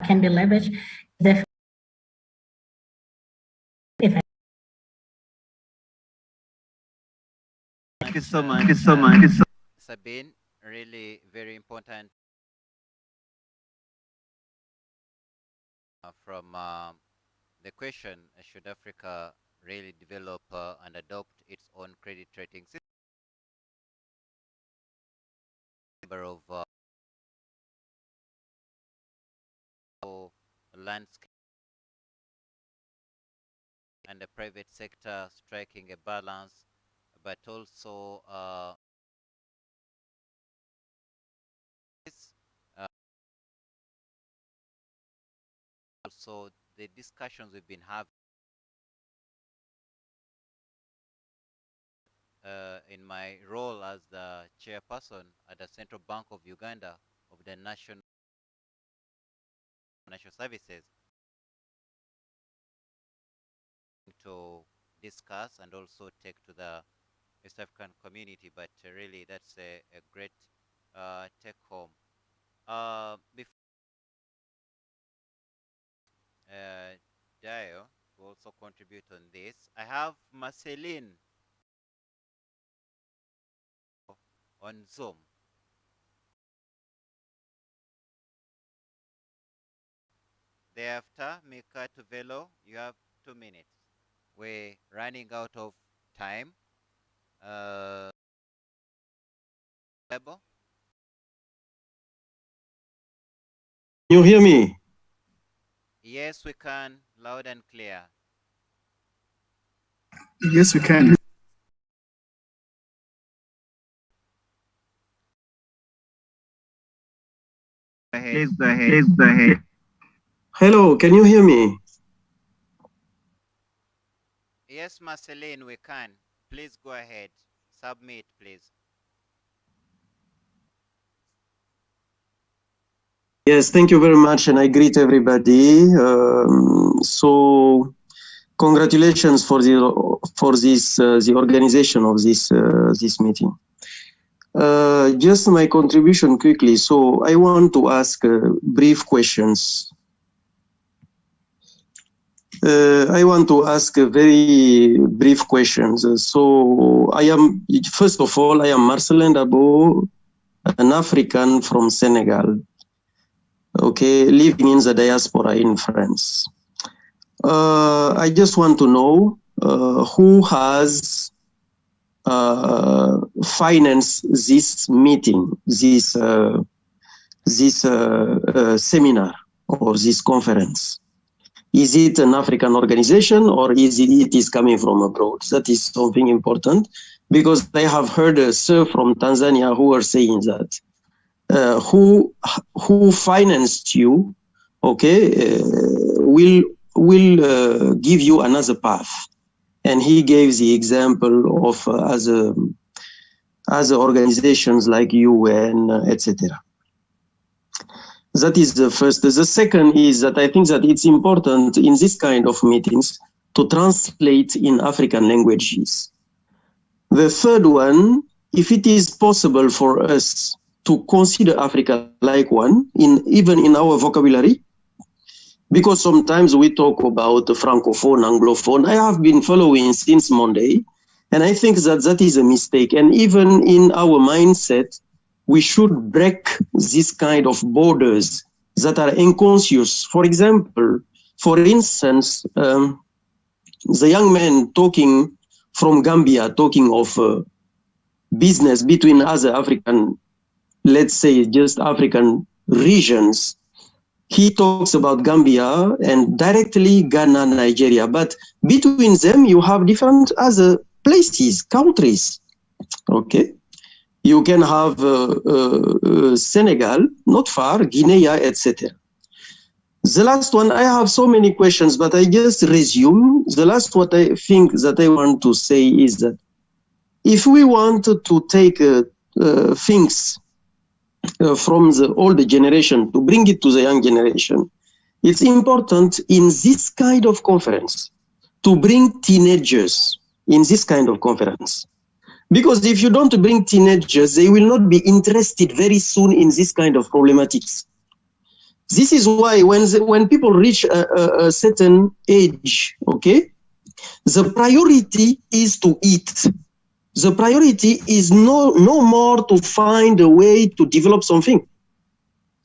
can be leveraged. Thank you so much. Thank you so much. Sabine, really very important from the question, should Africa really develop and adopt its own credit rating system? Of landscape and the private sector striking a balance, but also also the discussions we've been having in my role as the chairperson at the Central Bank of Uganda of the National Financial Services, to discuss and also take to the East African community, but really that's a great take home. Before Dio to also contribute on this, I have Marceline on Zoom. Thereafter, Mika Tuvelo, you have 2 minutes. We're running out of time. Can you hear me? Yes, we can, loud and clear. Yes, we can. Please go ahead. Please go ahead. Hello, can you hear me? Yes, Marceline, we can. Please go ahead. submit, please. Yes, thank you very much, and I greet everybody. So, congratulations for the organization of this meeting. Just my contribution quickly. So, I want to ask brief questions. I want to ask very brief questions. So, first of all, I am Marcelin Dabo, an African from Senegal. Okay, living in the diaspora in France. I just want to know who has financed this meeting, this seminar or this conference. Is it an African organization or is it is coming from abroad? That is something important because I have heard a sir from Tanzania who are saying that. Who financed you, okay, will give you another path. And he gave the example of other organizations like UN, etc. That is the first. The second is that I think that it's important in this kind of meetings to translate in African languages. The third one, if it is possible for us to consider Africa like one, even in our vocabulary, because sometimes we talk about the Francophone, Anglophone. I have been following since Monday, and I think that that is a mistake. And even in our mindset, we should break this kind of borders that are unconscious. For example, for instance, the young man talking from Gambia, talking of business between other African, let's say just African regions, he talks about Gambia and directly Ghana, Nigeria. But between them, you have different other places, countries. Okay. You can have Senegal, not far, Guinea, etc. The last one, I have so many questions, but I just resume. The last what I think that I want to say is that if we want to take things from the older generation to bring it to the young generation, it's important in this kind of conference to bring teenagers in this kind of conference. Because if you don't bring teenagers, they will not be interested very soon in this kind of problematics. This is why when people reach a certain age, okay, the priority is to eat. The priority is no more to find a way to develop something.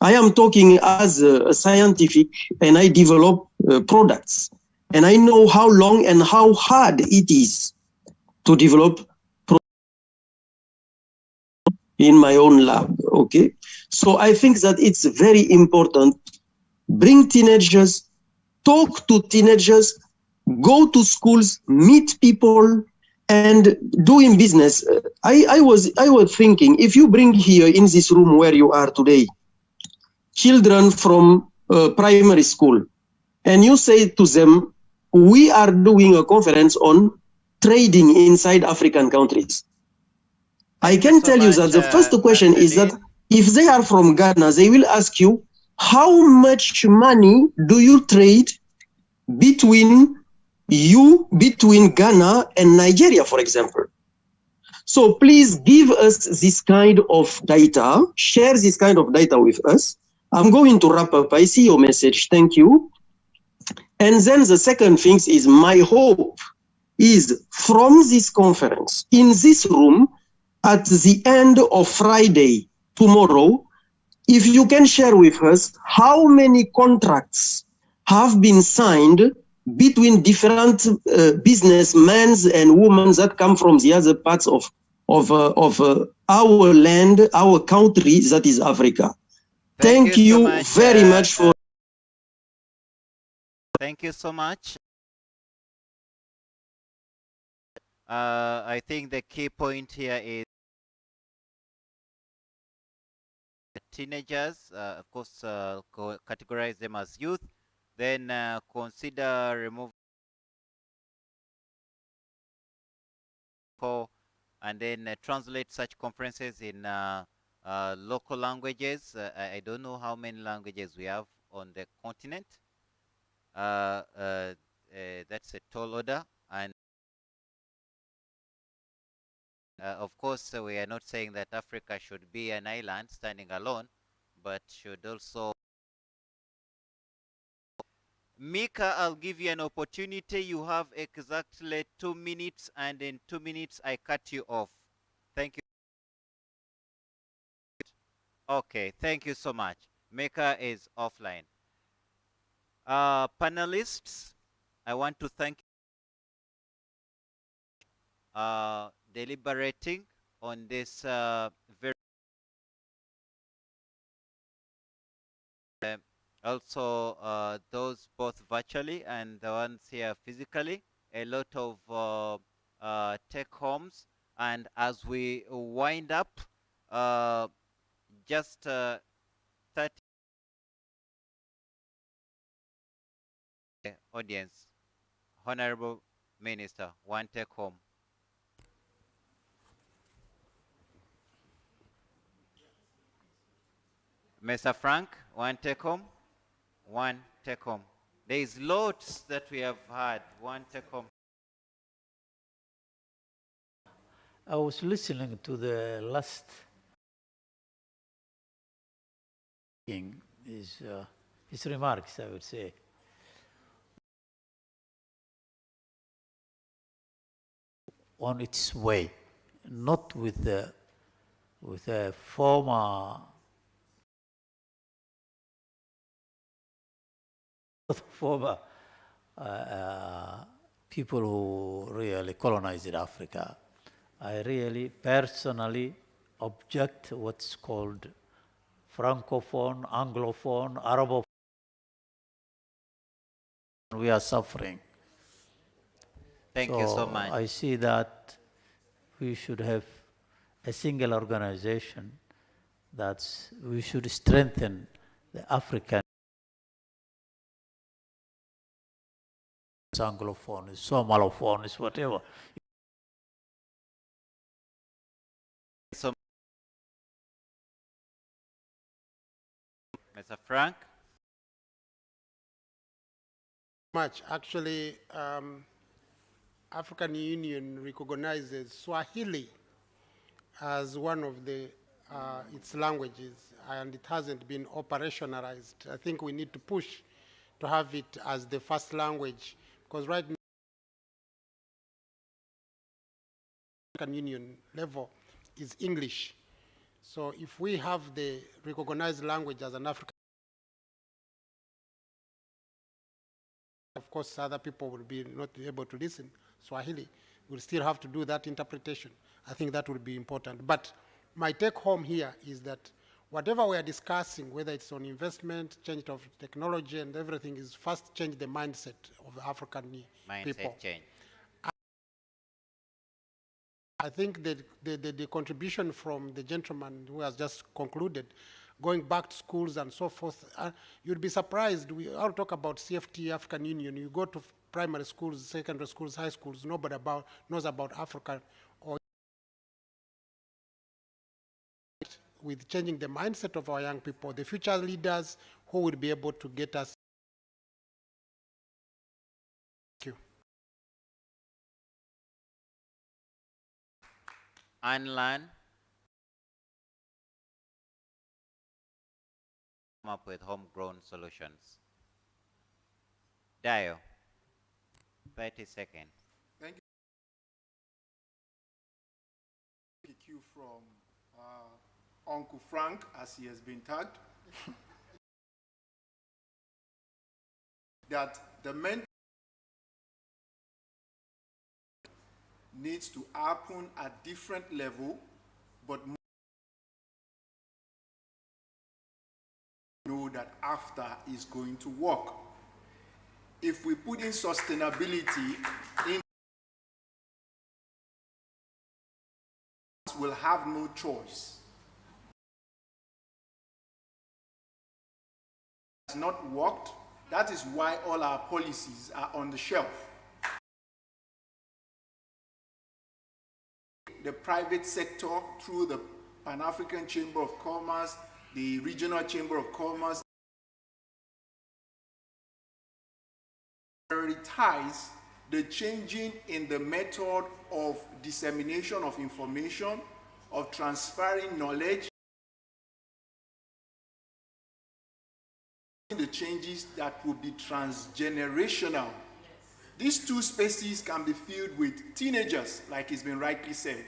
I am talking as a scientific, and I develop products. And I know how long and how hard it is to develop in my own lab, okay? So I think that it's very important. Bring teenagers, talk to teenagers, go to schools, meet people, and doing business. I was thinking, if you bring here in this room where you are today, children from primary school, and you say to them, we are doing a conference on trading inside African countries. I can tell you that the first question is that if they are from Ghana, they will ask you, how much money do you trade between Ghana and Nigeria, for example? So please give us this kind of data, share this kind of data with us. I'm going to wrap up. I see your message. Thank you. And then the second thing is my hope is from this conference in this room at the end of Friday, tomorrow, if you can share with us how many contracts have been signed between different businessmen and women that come from the other parts of our land, our country, that is Africa. Thank you very much for. Thank you so much. I think the key point here is teenagers, of course, categorize them as youth, then consider removing and then translate such conferences in local languages. I don't know how many languages we have on the continent. That's a tall order. And of course, we are not saying that Africa should be an island standing alone, but should also. Mika, I'll give you an opportunity. You have exactly 2 minutes, and in 2 minutes, I cut you off. Thank you. Okay, thank you so much. Mika is offline. Panelists, I want to thank you deliberating on this very also those both virtually and the ones here physically, a lot of take homes. And as we wind up, just 30 audience, Honorable Minister, one take home. Mr. Frank, one take home. One take home. There is lots that we have had. One take home. I was listening to the last his remarks, I would say. On its way, not with the former people who really colonized Africa. I really personally object what's called Francophone, Anglophone, Arabophone. We are suffering. Thank you so much. I see that we should have a single organization that we should strengthen the African Anglophone, Somalophone, whatever. So, Mr. Frank? Much. Actually, African Union recognizes Swahili as one of its languages, and it hasn't been operationalized. I think we need to push to have it as the first language, because right now, African Union level is English. So if we have the recognized language as an African, of course, other people will be not able to listen Swahili. We'll still have to do that interpretation. I think that would be important. But my take home here is that whatever we are discussing, whether it's on investment, change of technology and everything, is first change the mindset of the African people. Change. I think that the contribution from the gentleman who has just concluded, going back to schools and so forth, you'd be surprised. We all talk about CFTA, African Union. You go to primary schools, secondary schools, high schools, nobody knows about Africa. Or with changing the mindset of our young people, the future leaders who will be able to get us. Thank you. Unlearn. Come up with homegrown solutions. Dio, 30 seconds. Thank you. PQ from Uncle Frank, as he has been tagged. That the mental needs to happen at different level, but know that after is going to work. If we put in sustainability in, will have no choice. It's not worked. That is why all our policies are on the shelf. the private sector through the Pan-African Chamber of Commerce, the Regional Chamber of Commerce, prioritize the changing in the method of dissemination of information, of transferring knowledge, the changes that will be transgenerational. These two spaces can be filled with teenagers, like it's been rightly said.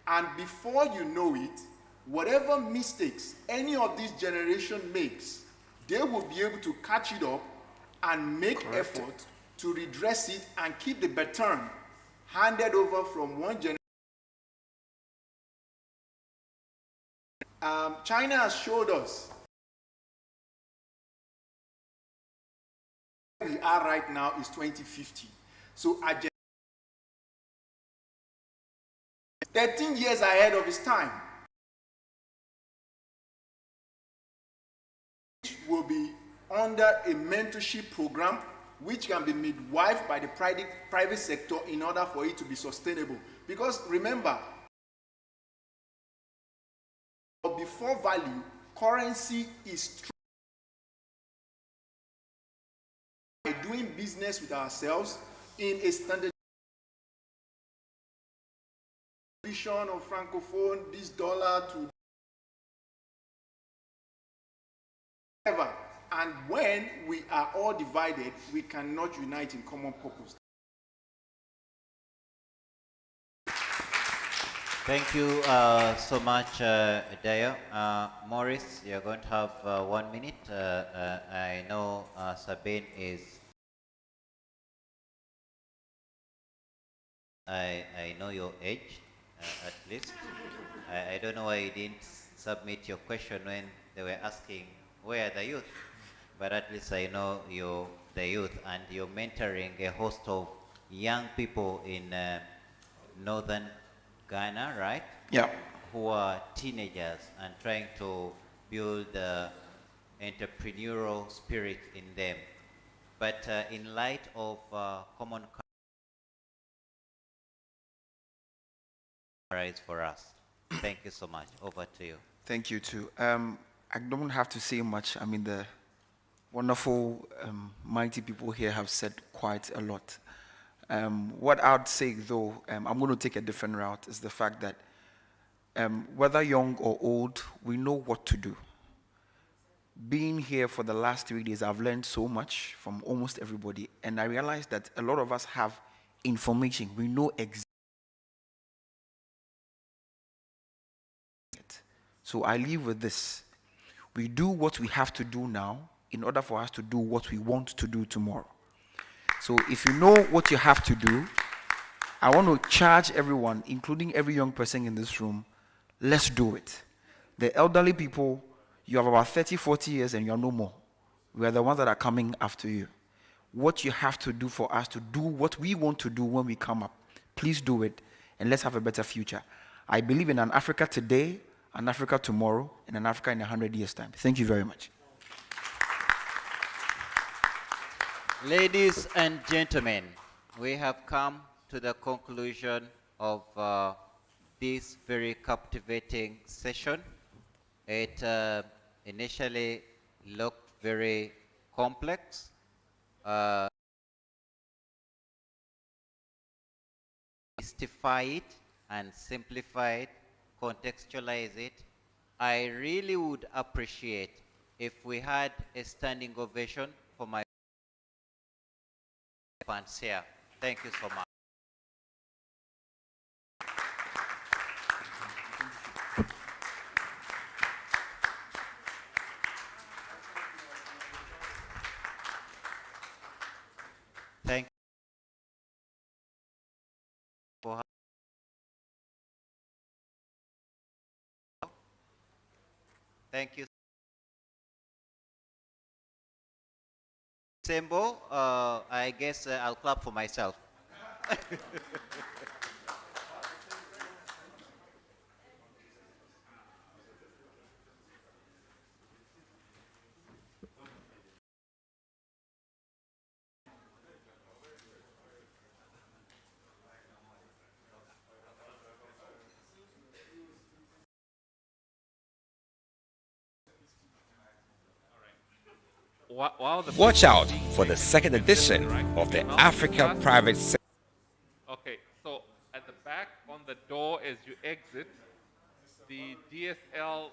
And before you know it, whatever mistakes any of this generation makes, they will be able to catch it up and make effort to redress it and keep the baton handed over from one generation. China has showed us where we are right now is 2050. So 13 years ahead of its time. Will be under a mentorship program which can be midwifed by the private sector in order for it to be sustainable. Because remember, before value, currency is by doing business with ourselves in a standard of francophone, this dollar to whatever. And when we are all divided, we cannot unite in common purpose. Thank you so much, Dayo. Maurice, you're going to have 1 minute. I know Sabine is... I know your age, at least. I don't know why you didn't submit your question when they were asking, where are the youth? But at least I know you're the youth, and you're mentoring a host of young people in northern Ghana, right? Yeah. Who are teenagers and trying to build the entrepreneurial spirit in them. But in light of common currencies for us. Thank you so much. Over to you. Thank you too. I don't have to say much. I mean, the wonderful, mighty people here have said quite a lot. What I'd say, though, I'm going to take a different route, is the fact that whether young or old, we know what to do. Being here for the last 3 days, I've learned so much from almost everybody, and I realized that a lot of us have information. We know exactly. So I leave with this. We do what we have to do now in order for us to do what we want to do tomorrow. So if you know what you have to do, I want to charge everyone, including every young person in this room, let's do it. The elderly people, you have about 30, 40 years and you're no more. We are the ones that are coming after you. What you have to do for us to do what we want to do when we come up, please do it, and let's have a better future. I believe in an Africa today, an Africa tomorrow, and an Africa in 100 years' time. Thank you very much. Ladies and gentlemen, we have come to the conclusion of this very captivating session. It initially looked very complex. Mystify it and simplify it, contextualize it. I really would appreciate if we had a standing ovation for my fans here. Thank you so much. Thank you for thank you. Sembo, I guess I'll clap for myself. while the Watch people out being for the taken second into edition consideration, of the right? Africa Private Sector. Okay, so at the back on the door as you exit, the DSL